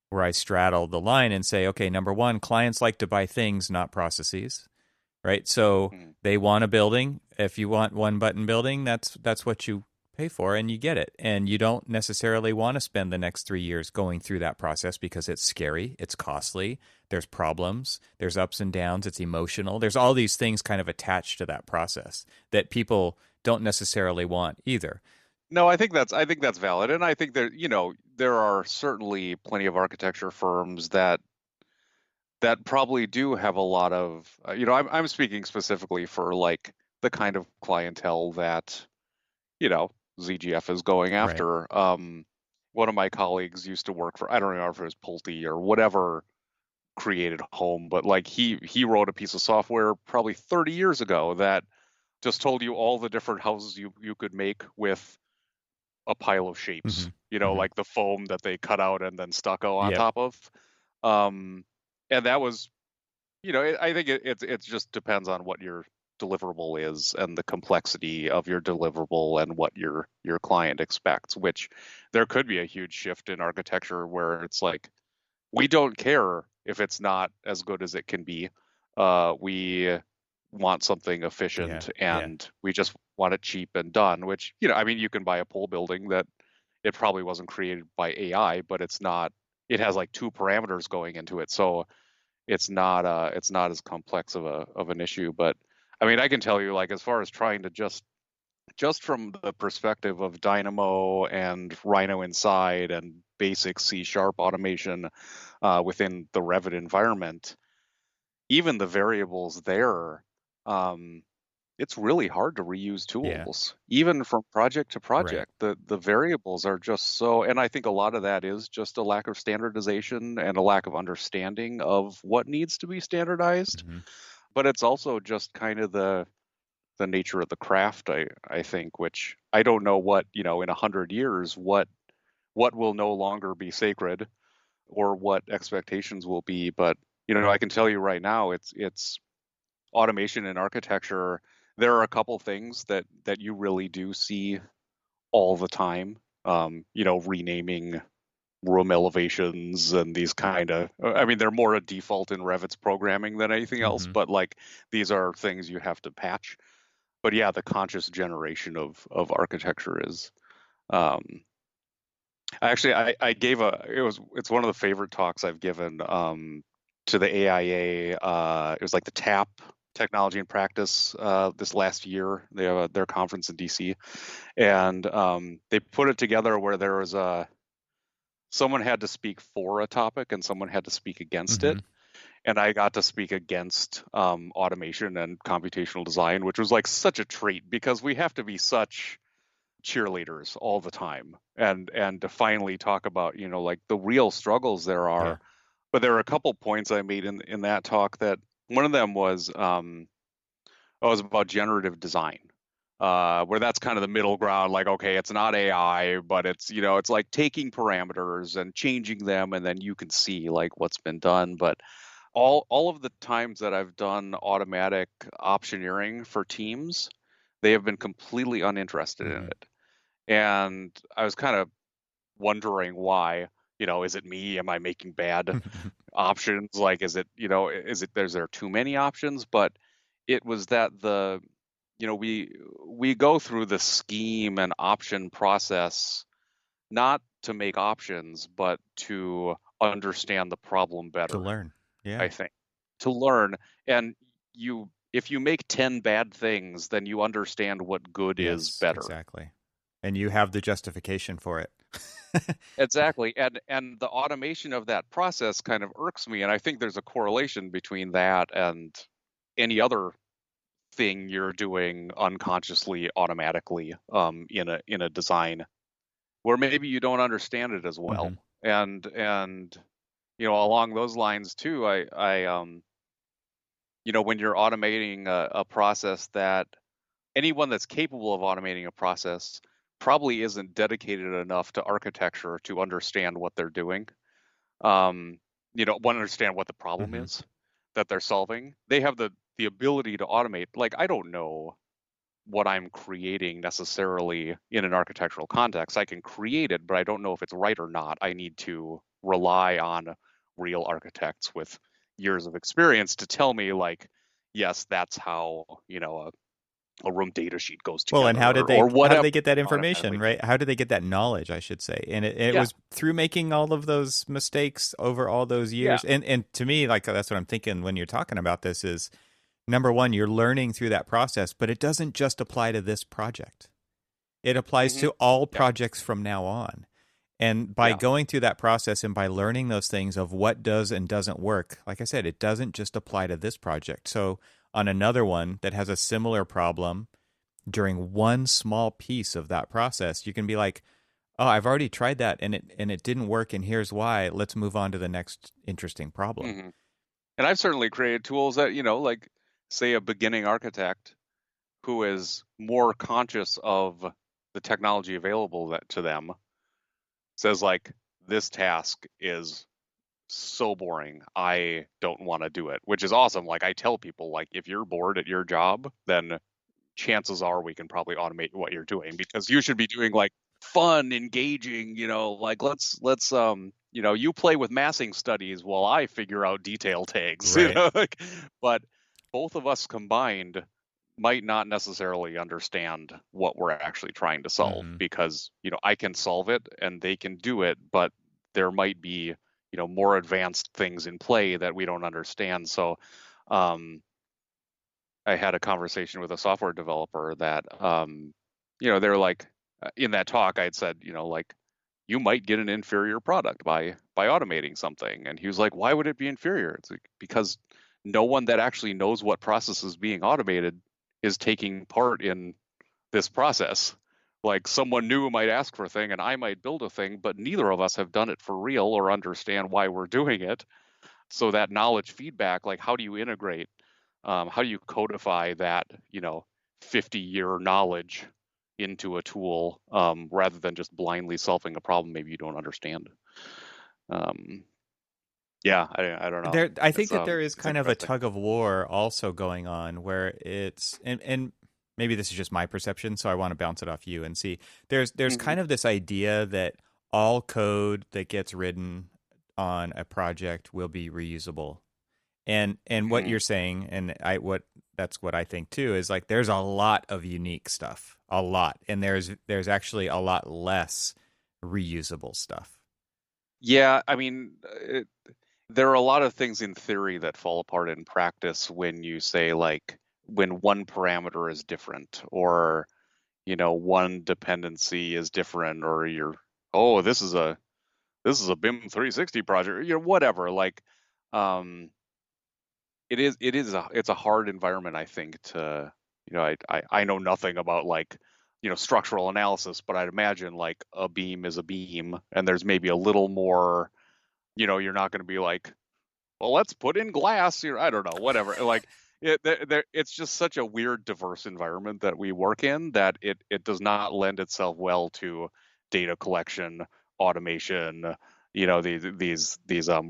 where I straddle the line and say, okay, number one, clients like to buy things, not processes, right? So they want a building. If you want one button building, that's what you pay for, and you get it. And you don't necessarily want to spend the next 3 years going through that process because it's scary, it's costly, there's problems, there's ups and downs, it's emotional. There's all these things kind of attached to that process that people don't necessarily want either. No, I think that's valid, and I think there are certainly plenty of architecture firms that probably do have a lot of I'm speaking specifically for like the kind of clientele that ZGF is going after. Right. One of my colleagues used to work for, I don't know if it was Pulte or whatever created home, but like he wrote a piece of software probably 30 years ago that just told you all the different houses you could make with a pile of shapes, like the foam that they cut out and then stucco on top of. And that was, I think it just depends on what your deliverable is and the complexity of your deliverable and what your client expects, which there could be a huge shift in architecture where it's like, we don't care if it's not as good as it can be. We want something efficient and we just want it cheap and done, which, you can buy a pole building that it probably wasn't created by AI, but it has like 2 parameters going into it. So it's not as complex of an issue. But I mean, I can tell you, like, as far as trying to just from the perspective of Dynamo and Rhino Inside and basic C# automation within the Revit environment, even the variables there, it's really hard to reuse tools, even from project to project. Right. The variables are just so, and I think a lot of that is just a lack of standardization and a lack of understanding of what needs to be standardized. But it's also just kind of the nature of the craft, I think, which I don't know what, in 100 years, what will no longer be sacred or what expectations will be. But, I can tell you right now, it's automation in architecture. There are a couple things that you really do see all the time, renaming room elevations and these kind of, they're more a default in Revit's programming than anything else, but like these are things you have to patch. But yeah, the conscious generation of architecture is I gave it's one of the favorite talks I've given to the AIA. It was like the TAP, Technology and Practice, this last year. They have their conference in DC, and they put it together where there was someone had to speak for a topic and someone had to speak against it. And I got to speak against automation and computational design, which was like such a treat because we have to be such cheerleaders all the time, and to finally talk about, you know, like the real struggles there are. Yeah. But there were a couple points I made in that talk that one of them was about generative design, where that's kind of the middle ground. Like, okay, it's not AI, but it's, you know, it's like taking parameters and changing them, and then you can see like what's been done. But all of the times that I've done automatic optioneering for teams, they have been completely uninterested in it. And I was kind of wondering why. You know, is it me? Am I making bad options? Like, is it, you know, is there too many options? But it was that you know, we go through the scheme and option process not to make options, but to understand the problem better. To learn. Yeah. I think to learn. And if you make 10 bad things, then you understand what good is better. Exactly. And you have the justification for it. Exactly. And the automation of that process kind of irks me. And I think there's a correlation between that and any other thing you're doing unconsciously, automatically, in a design where maybe you don't understand it as well. And you know, along those lines too, I you know, when you're automating a process, that anyone that's capable of automating a process probably isn't dedicated enough to architecture to understand what they're doing. You know, understand what the problem is that they're solving. They have the ability to automate. Like, I don't know what I'm creating necessarily in an architectural context. I can create it, but I don't know if it's right or not. I need to rely on real architects with years of experience to tell me, like, yes, that's how, you know, a room data sheet goes together. Well, and how did they get that information, automatically. right? How did they get that knowledge, I should say? And it was through making all of those mistakes over all those years. And to me, like, that's what I'm thinking when you're talking about this is, number one, you're learning through that process, but it doesn't just apply to this project. It applies to all projects from now on. And by going through that process and by learning those things of what does and doesn't work, like I said, it doesn't just apply to this project. So on another one that has a similar problem, during one small piece of that process, you can be like, oh, I've already tried that and it didn't work, and here's why. Let's move on to the next interesting problem. And I've certainly created tools that, you know, like, say a beginning architect who is more conscious of the technology available to them says, like, this task is so boring, I don't want to do it, which is awesome. Like, I tell people, like, if you're bored at your job, then chances are we can probably automate what you're doing, because you should be doing like fun, engaging, you know, like let's you know, you play with massing studies while I figure out detail tags, Right. you know, like, but both of us combined might not necessarily understand what we're actually trying to solve, because, you know, I can solve it and they can do it, but there might be, you know, more advanced things in play that we don't understand. So I had a conversation with a software developer that you know, they're like, in that talk I'd said, you know, like, you might get an inferior product by automating something. And he was like, why would it be inferior? It's like, because no one that actually knows what process is being automated is taking part in this process. Like, someone new might ask for a thing and I might build a thing, but neither of us have done it for real or understand why we're doing it. So that knowledge feedback, like, how do you integrate? How do you codify that, you know, 50-year knowledge into a tool, rather than just blindly solving a problem maybe you don't understand? Yeah, I don't know. I think that there is kind of a tug of war also going on where it's and maybe this is just my perception, so I want to bounce it off you and see. There's kind of this idea that all code that gets written on a project will be reusable. And what you're saying, and that's what I think too, is like there's a lot of unique stuff a lot, and there's actually a lot less reusable stuff. Yeah, I mean, there are a lot of things in theory that fall apart in practice when you say like when one parameter is different, or one dependency is different, or this is a BIM 360 project, whatever. Like, it's a hard environment, I think, to, I know nothing about like, structural analysis, but I'd imagine like a beam is a beam, and there's maybe a little more, you're not going to be like, well, let's put in glass here. I don't know, whatever. Like, it's just such a weird, diverse environment that we work in that it does not lend itself well to data collection, automation, these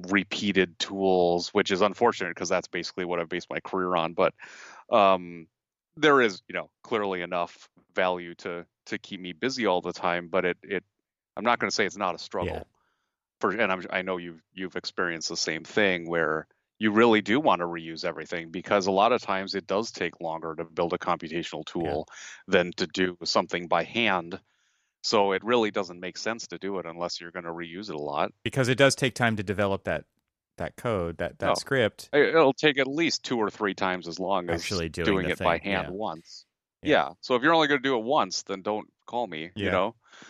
repeated tools, which is unfortunate because that's basically what I've based my career on. But there is, clearly enough value to keep me busy all the time. But I'm not going to say it's not a struggle. Yeah. And I know you've experienced the same thing where you really do want to reuse everything, because a lot of times it does take longer to build a computational tool than to do something by hand. So it really doesn't make sense to do it unless you're going to reuse it a lot. Because it does take time to develop that code, that script. It'll take at least 2 or 3 times as long as actually doing it by hand once. Yeah. So if you're only going to do it once, then don't call me,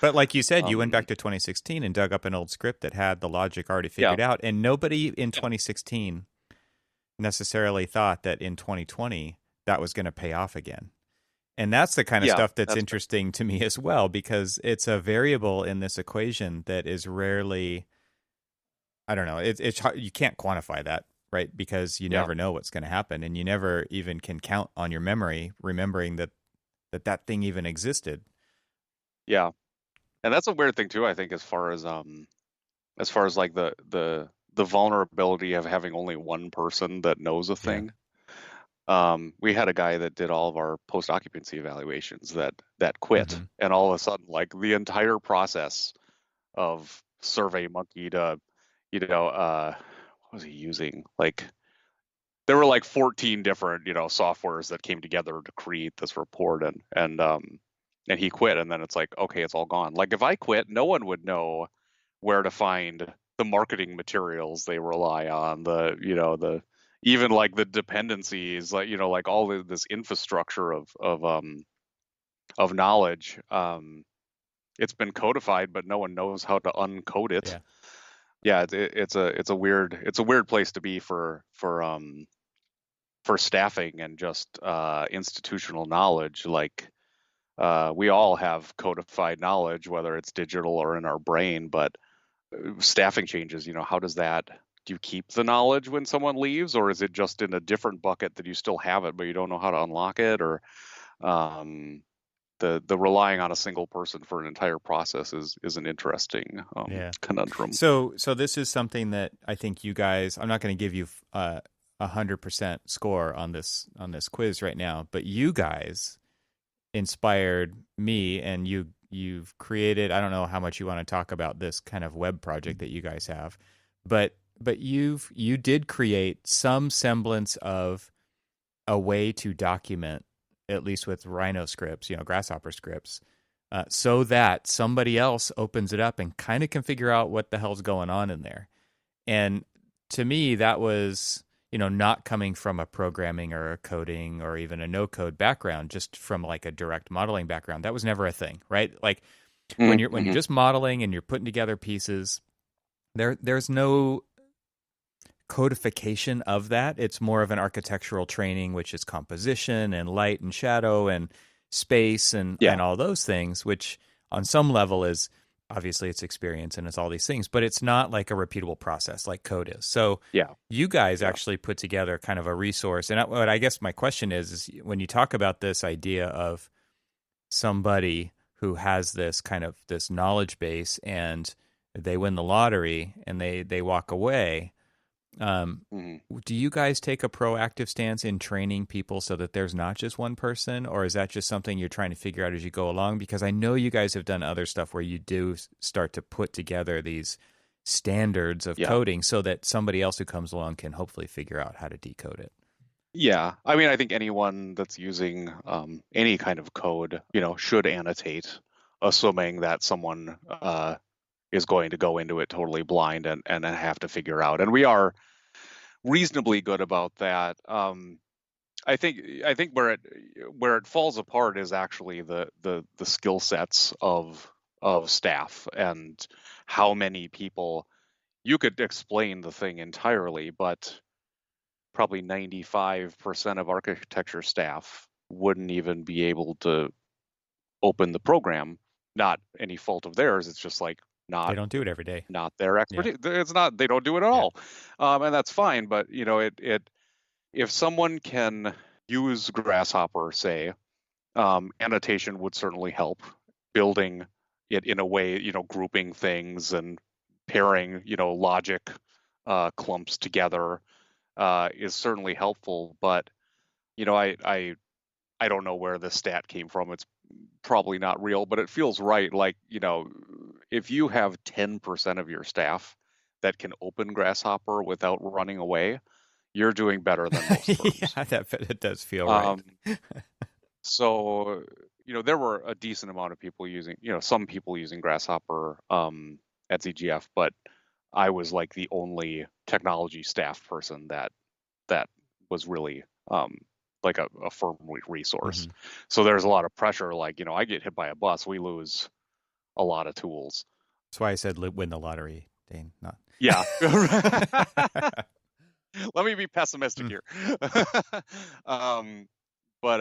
But like you said, you went back to 2016 and dug up an old script that had the logic already figured out. And nobody in 2016 necessarily thought that in 2020 that was going to pay off again. And that's the kind of stuff that's interesting to me as well, because it's a variable in this equation that is rarely, I don't know, it's hard, you can't quantify that, right? Because you never know what's going to happen, and you never even can count on your memory remembering that thing even existed. Yeah. And that's a weird thing too, I think, as far as like the vulnerability of having only one person that knows a thing. We had a guy that did all of our post-occupancy evaluations that quit, and all of a sudden, like, the entire process of SurveyMonkey to, what was he using? Like, there were like 14 different, softwares that came together to create this report, and he quit, and then it's like, okay, it's all gone. Like, if I quit, no one would know where to find the marketing materials they rely on, even like the dependencies, like, like all this infrastructure of knowledge. It's been codified, but no one knows how to uncode it. It's a weird place to be for staffing and just institutional knowledge. Like, we all have codified knowledge, whether it's digital or in our brain, but staffing changes, how does that, do you keep the knowledge when someone leaves, or is it just in a different bucket that you still have it, but you don't know how to unlock it? Or the relying on a single person for an entire process is an interesting conundrum. So this is something that I think you guys, I'm not going to give you 100% score on this quiz right now, but you guys inspired me, and you've created, I don't know how much you want to talk about this kind of web project that you guys have, but you did create some semblance of a way to document, at least with Rhino scripts, Grasshopper scripts, so that somebody else opens it up and kind of can figure out what the hell's going on in there. And to me, that was, not coming from a programming or a coding or even a no-code background, just from like a direct modeling background. That was never a thing, right? Like when you're just modeling and you're putting together pieces, there's no codification of that. It's more of an architectural training, which is composition and light and shadow and space and all those things, which on some level is obviously it's experience and it's all these things, but it's not like a repeatable process like code is. So you guys actually put together kind of a resource. And what I guess my question is when you talk about this idea of somebody who has this kind of this knowledge base and they win the lottery and they walk away, do you guys take a proactive stance in training people so that there's not just one person, or is that just something you're trying to figure out as you go along? Because I know you guys have done other stuff where you do start to put together these standards of coding so that somebody else who comes along can hopefully figure out how to decode it. Yeah, I mean, I think anyone that's using any kind of code, should annotate, assuming that someone is going to go into it totally blind and have to figure out. And we are reasonably good about that. I think where it falls apart is actually the skill sets of staff and how many people. You could explain the thing entirely, but probably 95% of architecture staff wouldn't even be able to open the program. Not any fault of theirs. It's just like They not don't do it every day. not their Yeah. expertise. It's not. They don't do it at Yeah. all, and that's fine. But it if someone can use Grasshopper, say, annotation would certainly help. Building it in a way, grouping things and pairing, logic clumps together is certainly helpful. But I don't know where the stat came from. It's probably not real, but it feels right. Like, if you have 10% of your staff that can open Grasshopper without running away, you're doing better than most firms. Yeah, that does feel right. So, there were a decent amount of people using, some people using Grasshopper at ZGF, but I was like the only technology staff person that was really like a firm resource. Mhm. So there's a lot of pressure. Like, I get hit by a bus, we lose a lot of tools. That's why I said win the lottery, Dane. Not. Yeah. Let me be pessimistic here. But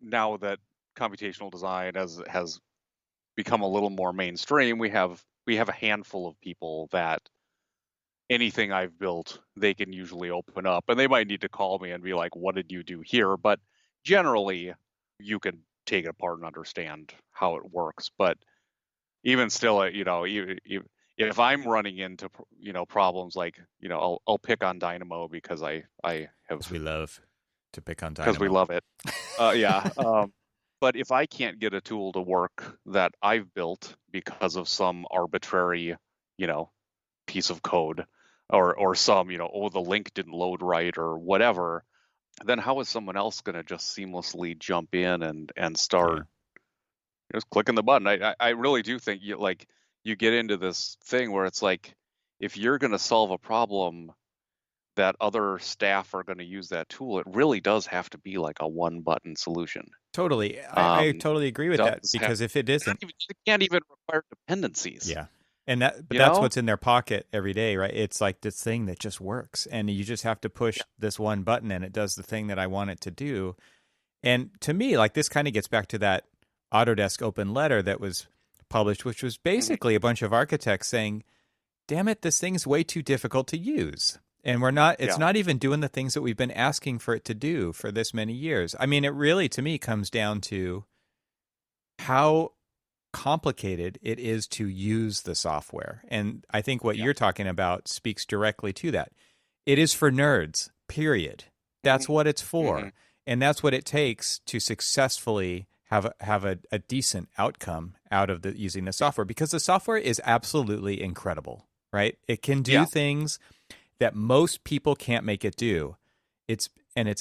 now that computational design has become a little more mainstream, we have a handful of people that anything I've built, they can usually open up, and they might need to call me and be like, "What did you do here?" But generally, you can take it apart and understand how it works. But even still, if I'm running into problems like I'll pick on Dynamo because I Because have we love to pick on because we Dynamo. love it. Yeah. But if I can't get a tool to work that I've built because of some arbitrary, piece of code or some, the link didn't load right or whatever, then how is someone else going to just seamlessly jump in and start Yeah. just clicking the button? I really do think you get into this thing where it's like, if you're going to solve a problem that other staff are going to use that tool, it really does have to be like a one button solution. Totally. I totally agree with that, Does have, because if it isn't, it can't even require dependencies. yeah. But You that's know? what's in their pocket every day, right? It's like this thing that just works, and you just have to push this one button and it does the thing that I want it to do. And to me, like, this kind of gets back to that Autodesk open letter that was published, which was basically a bunch of architects saying, damn it, this thing's way too difficult to use. And it's not even doing the things that we've been asking for it to do for this many years. I mean, it really, to me, comes down to how complicated it is to use the software. And I think what you're talking about speaks directly to that. It is for nerds, period. That's what it's for. And that's what it takes to successfully have a decent outcome out of using the software, because the software is absolutely incredible, right? It can do things that most people can't make it do. It's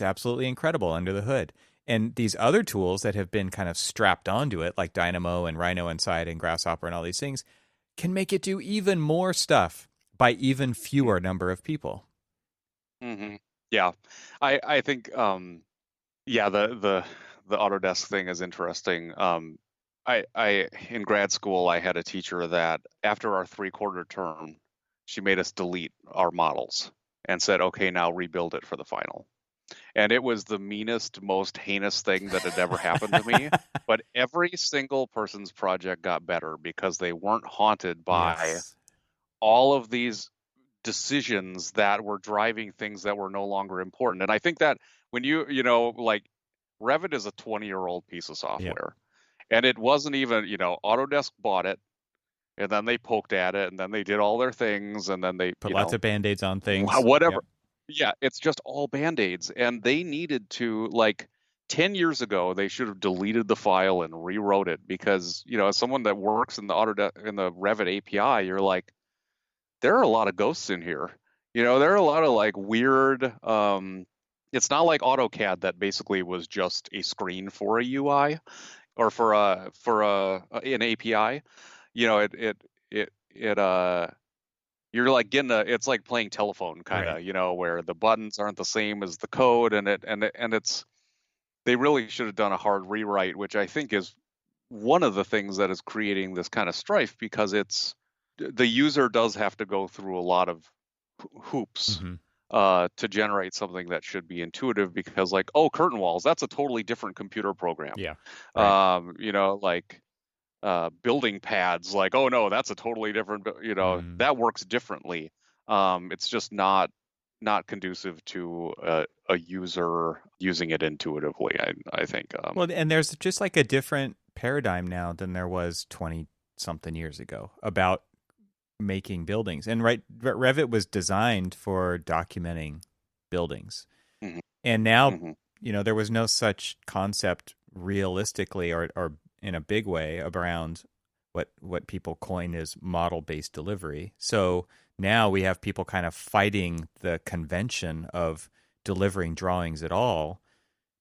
absolutely incredible under the hood. And these other tools that have been kind of strapped onto it, like Dynamo and Rhino Inside and Grasshopper and all these things, can make it do even more stuff by even fewer number of people. Yeah, I think the Autodesk thing is interesting. I in grad school I had a teacher that after our 3/4 term, she made us delete our models and said, "Okay, now rebuild it for the final." And it was the meanest, most heinous thing that had ever happened to me. But every single person's project got better because they weren't haunted by all of these decisions that were driving things that were no longer important. And I think that when like, Revit is a 20-year-old piece of software. And it wasn't even, Autodesk bought it, and then they poked at it, and then they did all their things, and then they put lots of Band-Aids on things. Whatever. Yeah, it's just all Band-Aids. And they needed to, like, 10 years ago, they should have deleted the file and rewrote it, because, as someone that works in the Revit API, you're like, there are a lot of ghosts in here. There are a lot of like weird. It's not like AutoCAD that basically was just a screen for a UI or for an API. It you're like getting it's like playing telephone kind Right. of, where the buttons aren't the same as the code, and they really should have done a hard rewrite, which I think is one of the things that is creating this kind of strife, because the user does have to go through a lot of hoops Mm-hmm. to generate something that should be intuitive, because like, oh, curtain walls, that's a totally different computer program. Yeah. Right. Like building pads, like, oh no, that's a totally different, Mm. that works differently. It's just not conducive to a user using it intuitively, I think. Well, and there's just like a different paradigm now than there was 20 something years ago about making buildings. And right, Revit was designed for documenting buildings. Mhm, And now, mhm, there was no such concept realistically or in a big way around what people coin as model-based delivery. So now we have people kind of fighting the convention of delivering drawings at all,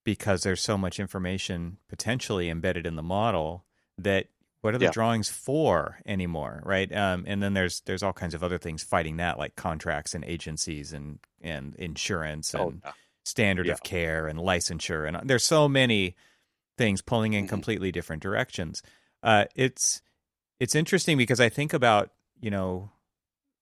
because there's so much information potentially embedded in the model that what are the yeah. drawings for anymore, right? And then there's all kinds of other things fighting that, like contracts and agencies and insurance Oh and yeah. standard Yeah. of care and licensure, and there's so many things pulling in Mhm, completely different directions. It's interesting because I think about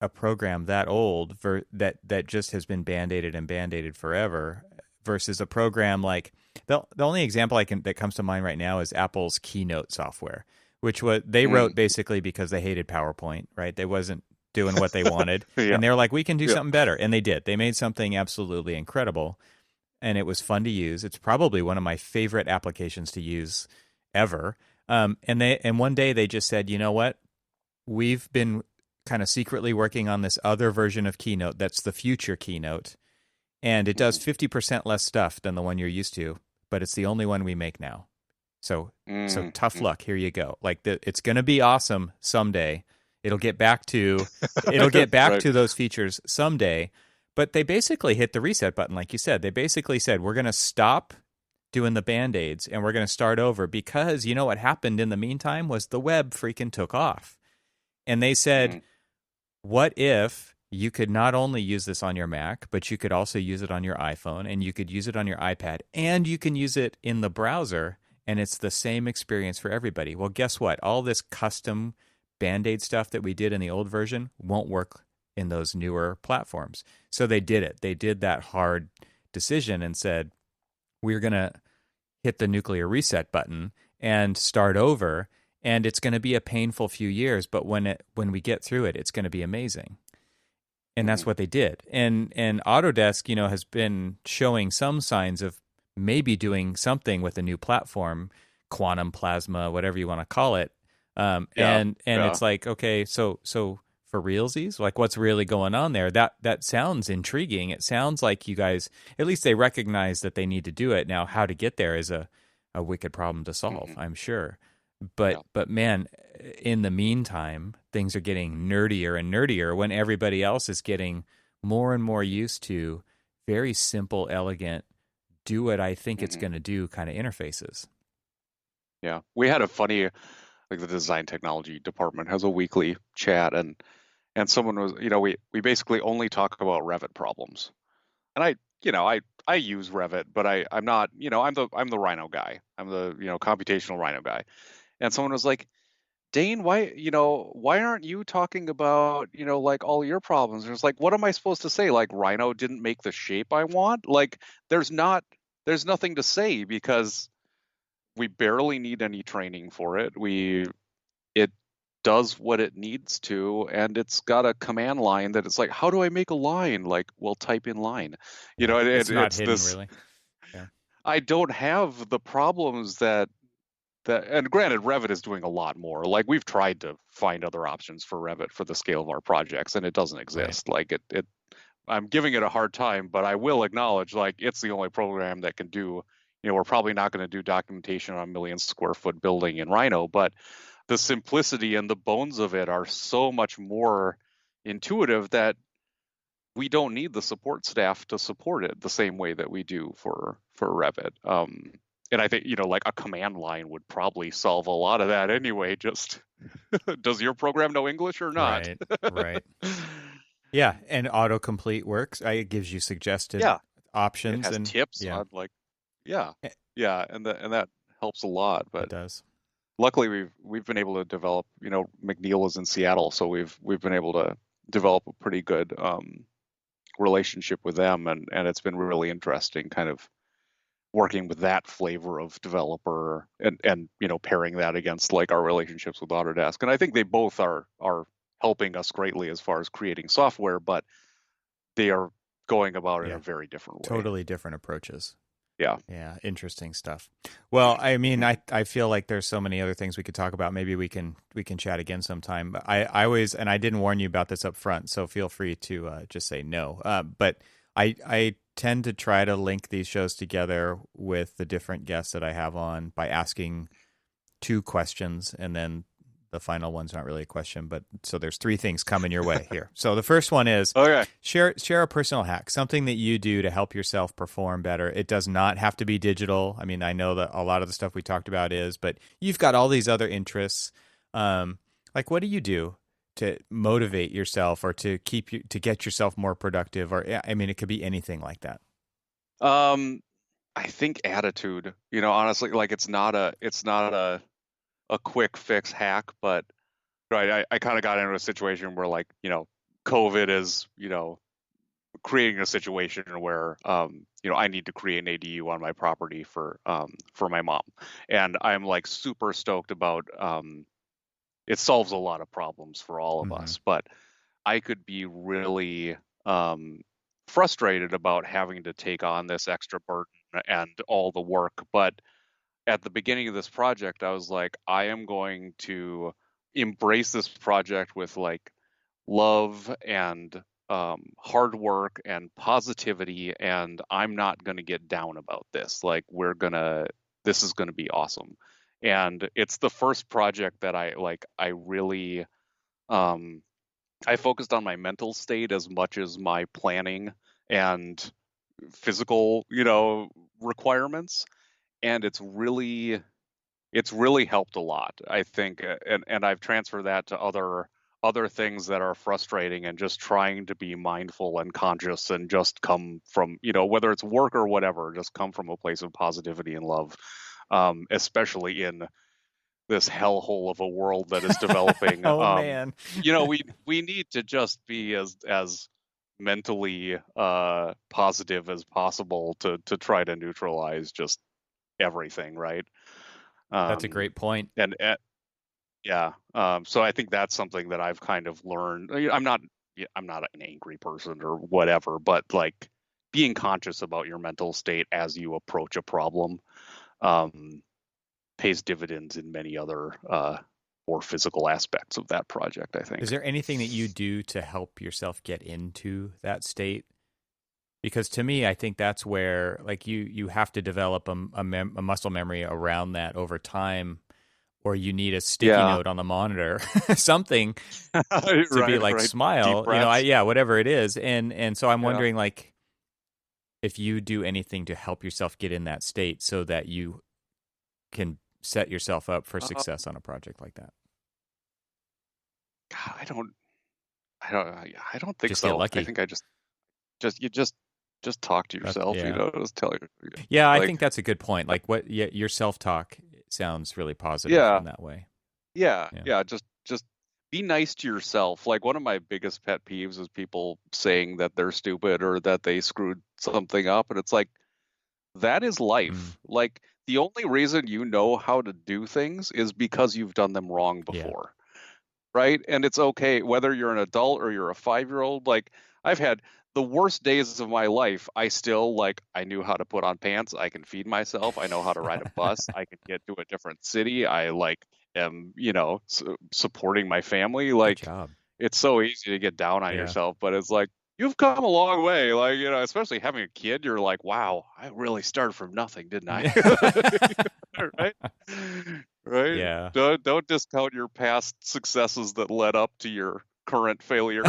a program that old that just has been band-aided and band-aided forever versus a program like the only example that comes to mind right now is Apple's Keynote software, which they wrote mm, basically because they hated PowerPoint, right? They wasn't doing what they wanted, yeah. and they were like, we can do Yeah. something better, and they did. They made something absolutely incredible, and it was fun to use. It's probably one of my favorite applications to use ever. And one day they just said, you know what? We've been kind of secretly working on this other version of Keynote that's the future Keynote, and it does Mhm, 50% less stuff than the one you're used to, but it's the only one we make now. So tough mm. luck. Here you go. Like it's going to be awesome someday. It'll get back to it'll get back Right. to those features someday. But they basically hit the reset button, like you said. They basically said, we're going to stop doing the band-aids and we're going to start over, because you know what happened in the meantime was the web freaking took off. And they said, Mhm, what if you could not only use this on your Mac, but you could also use it on your iPhone, and you could use it on your iPad, and you can use it in the browser, and it's the same experience for everybody? Well, guess what? All this custom Band-Aid stuff that we did in the old version won't work in those newer platforms. So they did it. They did that hard decision and said, we're going to hit the nuclear reset button and start over, and it's going to be a painful few years, but when we get through it, it's going to be amazing. And that's mhm, what they did. And Autodesk, has been showing some signs of maybe doing something with a new platform, quantum plasma, whatever you want to call it. yeah. And Yeah. it's like, okay, so for realsies, like what's really going on there? That sounds intriguing. It sounds like you guys, at least they recognize that they need to do it. Now, how to get there is a wicked problem to solve, Mhm, I'm sure. yeah. But man, in the meantime, things are getting nerdier and nerdier when everybody else is getting more and more used to very simple, elegant, do what I think it's Mhm, going to do kind of interfaces. yeah. We had a funny, like, the design technology department has a weekly chat, and someone was, we basically only talk about Revit problems. And I use Revit, but I'm not, I'm the Rhino guy. I'm the, computational Rhino guy. And someone was like, Dane, why aren't you talking about, like, all your problems? And it's like, what am I supposed to say? Like, Rhino didn't make the shape I want? Like, there's nothing to say, because we barely need any training for it. It does what it needs to, and it's got a command line that it's like, how do I make a line? Like, well, type in line. Yeah, it's not It's hidden this. really. Yeah. I don't have the problems that, and granted, Revit is doing a lot more. Like, we've tried to find other options for Revit for the scale of our projects, and it doesn't Right. exist. Like, I'm giving it a hard time, but I will acknowledge, like, it's the only program that can do, we're probably not going to do documentation on a 1 million square foot building in Rhino, but the simplicity and the bones of it are so much more intuitive that we don't need the support staff to support it the same way that we do for Revit. And I think, like a command line would probably solve a lot of that anyway. Just does your program know English or not? Right. Right. Yeah, and autocomplete works. It gives you suggested Yeah, it options, has and tips yeah, on like, yeah, it yeah, and that helps a lot. But does. luckily, we've been able to develop. McNeil is in Seattle, so we've been able to develop a pretty good relationship with them, and it's been really interesting, kind of working with that flavor of developer and pairing that against like our relationships with Autodesk. And I think they both are helping us greatly as far as creating software, but they are going about it in Yeah, a very different way. totally different approaches. Yeah. Yeah, interesting stuff. Well, I mean, I feel like there's so many other things we could talk about. Maybe we can chat again sometime. But I always, and I didn't warn you about this up front, so feel free to just say no. But I tend to try to link these shows together with the different guests that I have on by asking two questions, and then the final one's not really a question, but so there's three things coming your way here. So the first one is Okay. share a personal hack, something that you do to help yourself perform better. It does not have to be digital. I mean, I know that a lot of the stuff we talked about is, but you've got all these other interests. Like, what do you do to motivate yourself or to get yourself more productive? Or I mean, it could be anything like that. I think attitude, honestly, like it's not a quick fix hack, but right, I kind of got into a situation where like, COVID is, creating a situation where I need to create an ADU on my property for my mom. And I'm like super stoked about it solves a lot of problems for all of us, but I could be really frustrated about having to take on this extra burden and all the work. But at the beginning of this project, I was like, I am going to embrace this project with like love and hard work and positivity, and I'm not going to get down about this. Like, this is going to be awesome. And it's the first project that I really, I focused on my mental state as much as my planning and physical, requirements. And it's really helped a lot, I think, and I've transferred that to other things that are frustrating, and just trying to be mindful and conscious and just come from, whether it's work or whatever, just come from a place of positivity and love, especially in this hellhole of a world that is developing. Oh man. We need to just be as mentally positive as possible to try to neutralize just everything, right? That's a great point. And yeah, so I think that's something that I've kind of learned. I'm not an angry person or whatever, but like being conscious about your mental state as you approach a problem pays dividends in many other more physical aspects of that project, I think. Is there anything that you do to help yourself get into that state? Because to me, I think that's where like you have to develop a muscle memory around that over time, or you need a sticky note on the monitor, something to be like smile, whatever it is. And so I'm wondering like if you do anything to help yourself get in that state so that you can set yourself up for success on a project like that. God, I don't think just so. Get lucky. I think I just talk to yourself, just tell you. Yeah, I think that's a good point. Like your self-talk sounds really positive in that way. Yeah. Just be nice to yourself. Like one of my biggest pet peeves is people saying that they're stupid or that they screwed something up. And it's like, that is life. Like the only reason you know how to do things is because you've done them wrong before. Right. And it's okay whether you're an adult or you're a 5-year-old. Like I've had the worst days of my life. I still I knew how to put on pants. I can feed myself. I know how to ride a bus. I can get to a different city. I am, supporting my family. Like it's so easy to get down on yourself, but it's like, you've come a long way. Like, especially having a kid, you're like, wow, I really started from nothing, didn't I? Right? Right? Yeah. Don't discount your past successes that led up to your current failure.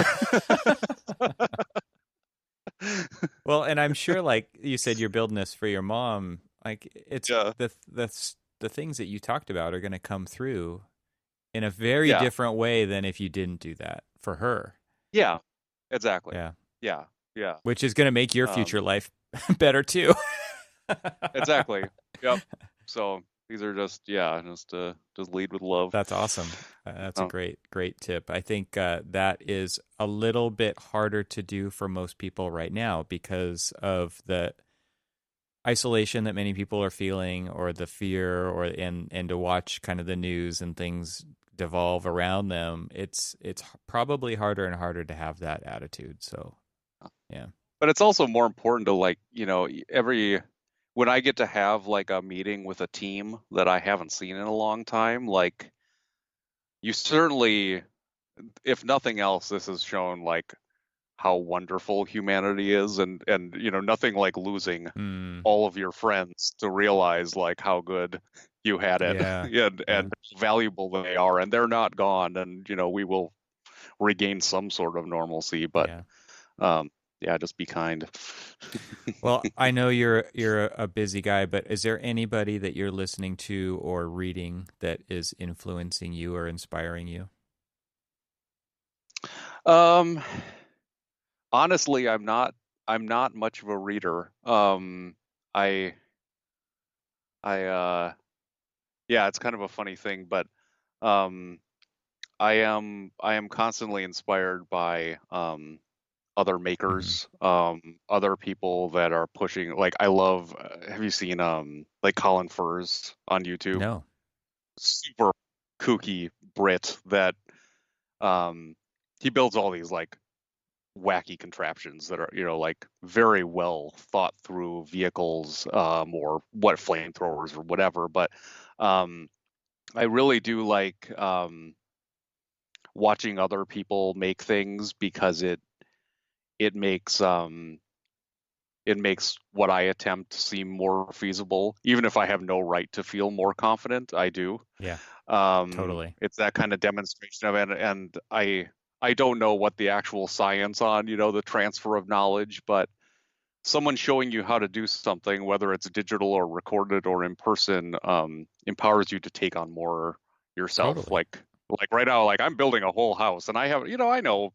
Well, and I'm sure, like you said, you're building this for your mom. Like it's Yeah. the things that you talked about are going to come through in a very Yeah. different way than if you didn't do that for her. Yeah. Exactly. Yeah, Yeah. Yeah. which is going to make your Um, future life better too. exactly. Yep. So these are just lead with love. That's awesome. That's a Um, great tip. I think that is a little bit harder to do for most people right now because of the isolation that many people are feeling, or the fear, or and to watch kind of the news and things devolve around them. It's probably harder and harder to have that attitude. So yeah. but it's also more important to like, when I get to have like a meeting with a team that I haven't seen in a long time, like you certainly, if nothing else, this has shown like how wonderful humanity is, and nothing like losing Mm, all of your friends to realize like how good you had it yeah. and Yeah. how valuable they are, and they're not gone, and we will regain some sort of normalcy, but Yeah. um yeah, just be kind. Well, I know you're a busy guy, but is there anybody that you're listening to or reading that is influencing you or inspiring you? um Honestly, I'm not much of a reader. I I yeah, it's kind of a funny thing, but um I am constantly inspired by other Hmm. makers, other people that are pushing. Like I love. Have you seen like Colin Furze on YouTube? No. Super kooky Brit that um he builds all these like wacky contraptions that are like very well thought through vehicles, or what flamethrowers or whatever. But um I really do like watching other people make things because it makes it makes what I attempt seem more feasible. Even if I have no right to feel more confident, I do. Yeah, totally. It's that kind of demonstration of it, and I don't know what the actual science on the transfer of knowledge, but someone showing you how to do something, whether it's digital or recorded or in person, empowers you to take on more yourself. Totally. Like right now, like I'm building a whole house, and I have I know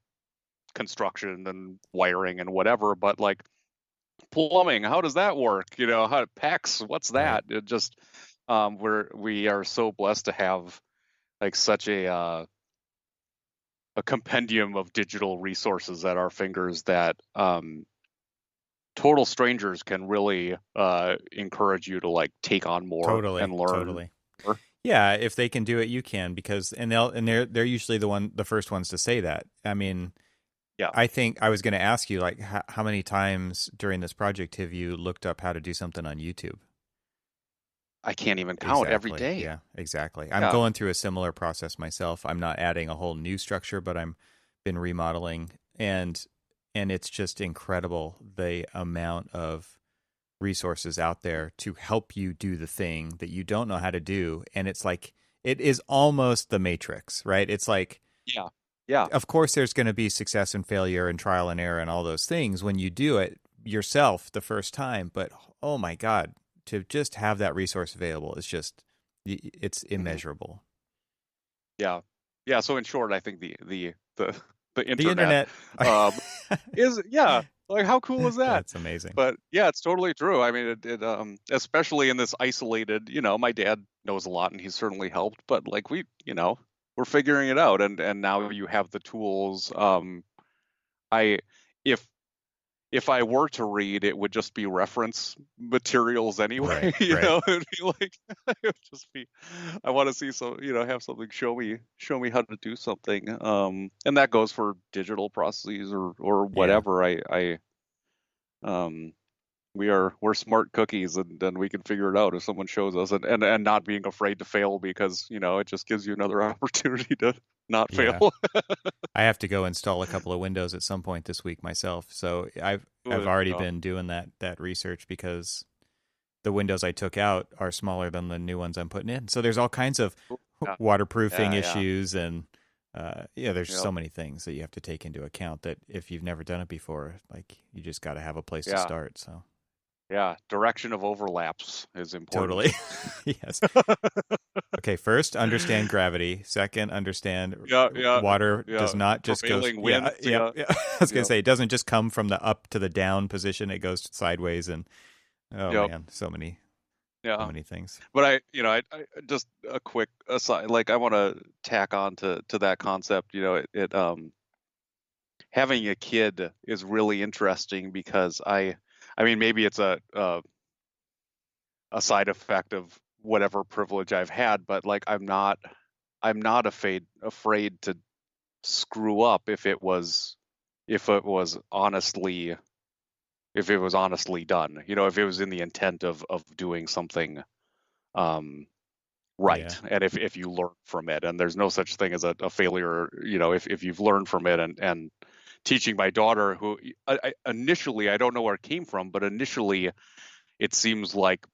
construction and wiring and whatever, but like plumbing, how does that work? How PEX, what's Right. that? It just we are so blessed to have like such a compendium of digital resources at our fingers that total strangers can really encourage you to like take on more Totally. and learn Totally. more. Yeah, if they can do it, you can, because they're usually the first ones to say that. I mean, Yeah, I think I was going to ask you, like, how many times during this project have you looked up how to do something on YouTube? I can't even count every Exactly. day. Yeah, exactly. I'm Yeah. going through a similar process myself. I'm not adding a whole new structure, but I'm been remodeling, and it's just incredible the amount of resources out there to help you do the thing that you don't know how to do. And it's like it is almost the Matrix, right? It's like, Yeah. Yeah. of course there's going to be success and failure and trial and error and all those things when you do it yourself the first time, but oh my god, to just have that resource available is just it's Hmm. immeasurable. Yeah. Yeah. So in short, I think the The internet internet. um, is, yeah, like how cool is that? That's amazing. But yeah, it's totally true. I mean, especially in this isolated, my dad knows a lot and he's certainly helped, but like we're figuring it out, and now you have the tools. I if if I were to read, it would just be reference materials anyway. Right, right. It'd be like it would just be. I want to see have something show me how to do something. And that goes for digital processes or Yeah, whatever. Um, we're smart cookies, and we can figure it out if someone shows us, and not being afraid to fail, because it just gives you another opportunity to not yeah. fail. I have to go install a couple of windows at some point this week myself. So I've already Oh, been doing that research because the windows I took out are smaller than the new ones I'm putting in. So there's all kinds of yeah, waterproofing yeah, yeah. issues and there's Yep. so many things that you have to take into account that if you've never done it before, like you just got to have a place to Yeah. start. So Yeah, direction of overlaps is important. totally. Yes. Okay, first, understand gravity. Second, understand Yeah, water yeah. does not just go. Prevailing winds, Yeah. I was going yeah. to say, it doesn't just come from the up to the down position. It goes sideways, and Yep. man, so many Yeah. things. But I just a quick aside, like I want to tack on to that concept. It having a kid is really interesting because I mean, maybe it's a side effect of whatever privilege I've had, but like I'm not afraid to screw up if it was honestly done. If it was in the intent of doing something right, Yeah. and if you learn from it, and there's no such thing as a failure. If you've learned from it, and teaching my daughter, who initially I don't know where it came from, but initially it seems like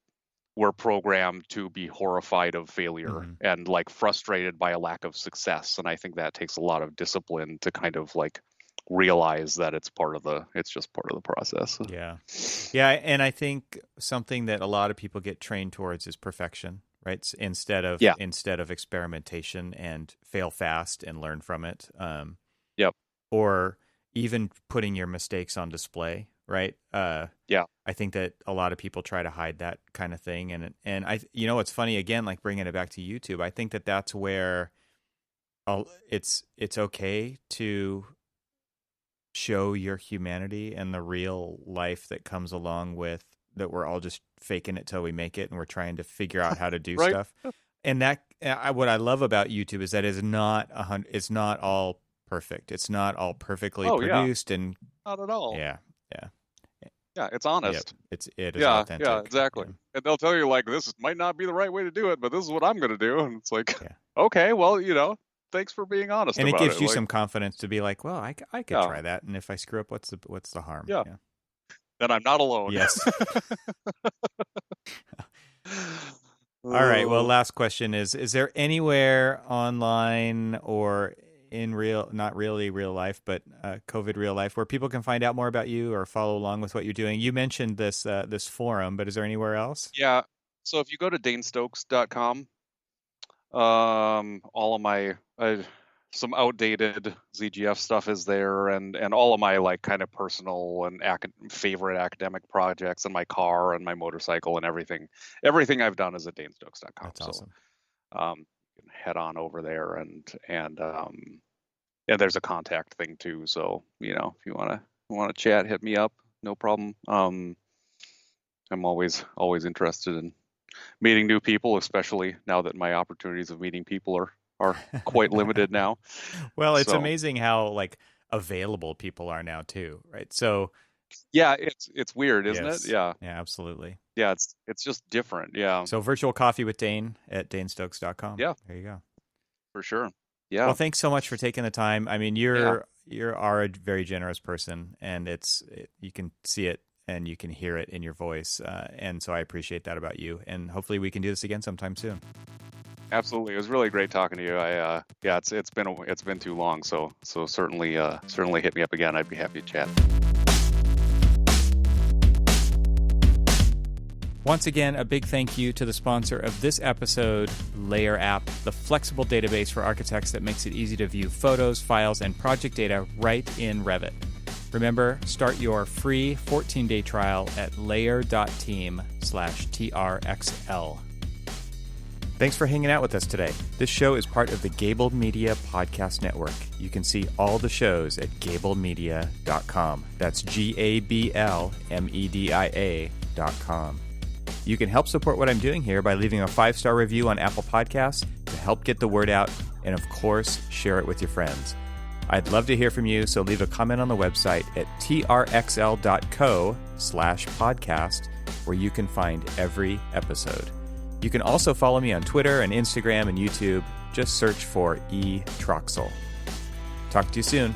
we're programmed to be horrified of failure and like frustrated by a lack of success. And I think that takes a lot of discipline to kind of like realize that it's just part of the process. Yeah. Yeah. And I think something that a lot of people get trained towards is perfection, right? Instead of experimentation and fail fast and learn from it. Yep. Or even putting your mistakes on display, right? Yeah. I think that a lot of people try to hide that kind of thing. And it's funny, again, like bringing it back to YouTube, I think that that's where it's okay to show your humanity and the real life that comes along with that. We're all just faking it till we make it, and we're trying to figure out how to do Right. stuff. And that what I love about YouTube is that it's not all perfect. It's not all perfectly produced, and not at all. Yeah. Yeah, it's honest. Yep. It is authentic. Yeah, exactly. Yeah. And they'll tell you like, this might not be the right way to do it, but this is what I'm going to do. And it's like, Yeah. okay, well, thanks for being honest And about it gives you Like, some confidence to be like, well, I could Yeah. try that, and if I screw up, what's the harm? Yeah. then I'm not alone. Yes. All right. Well, last question is there anywhere online or in not really real life, but COVID real life, where people can find out more about you or follow along with what you're doing? You mentioned this forum, but is there anywhere else? Yeah. So if you go to danestokes.com, all of my some outdated ZGF stuff is there, and all of my like kind of personal and favorite academic projects, and my car and my motorcycle and everything I've done is at danestokes.com. That's awesome. So you can head on over there, and there's a contact thing too. So if you want to chat, hit me up, no problem. I'm always interested in meeting new people, especially now that my opportunities of meeting people are quite limited now. Well, it's amazing how like available people are now too, right? So yeah, it's weird, isn't yes. it? Yeah, absolutely. Yeah, it's just different. Yeah. So virtual coffee with Dane at danestokes.com. Yeah, there you go. For sure. Yeah. Well, thanks so much for taking the time. I mean, you are a very generous person, and you can see it and you can hear it in your voice, and so I appreciate that about you. And hopefully, we can do this again sometime soon. Absolutely, it was really great talking to you. It's been too long, so certainly hit me up again. I'd be happy to chat. Once again, a big thank you to the sponsor of this episode, Layer App, the flexible database for architects that makes it easy to view photos, files, and project data right in Revit. Remember, start your free 14-day trial at layer.team/TRXL. Thanks for hanging out with us today. This show is part of the Gable Media Podcast Network. You can see all the shows at gablemedia.com. That's GABLMEDIA.com. You can help support what I'm doing here by leaving a 5-star review on Apple Podcasts to help get the word out, and of course, share it with your friends. I'd love to hear from you, so leave a comment on the website at trxl.co/podcast, where you can find every episode. You can also follow me on Twitter and Instagram and YouTube. Just search for eTroxel. Talk to you soon.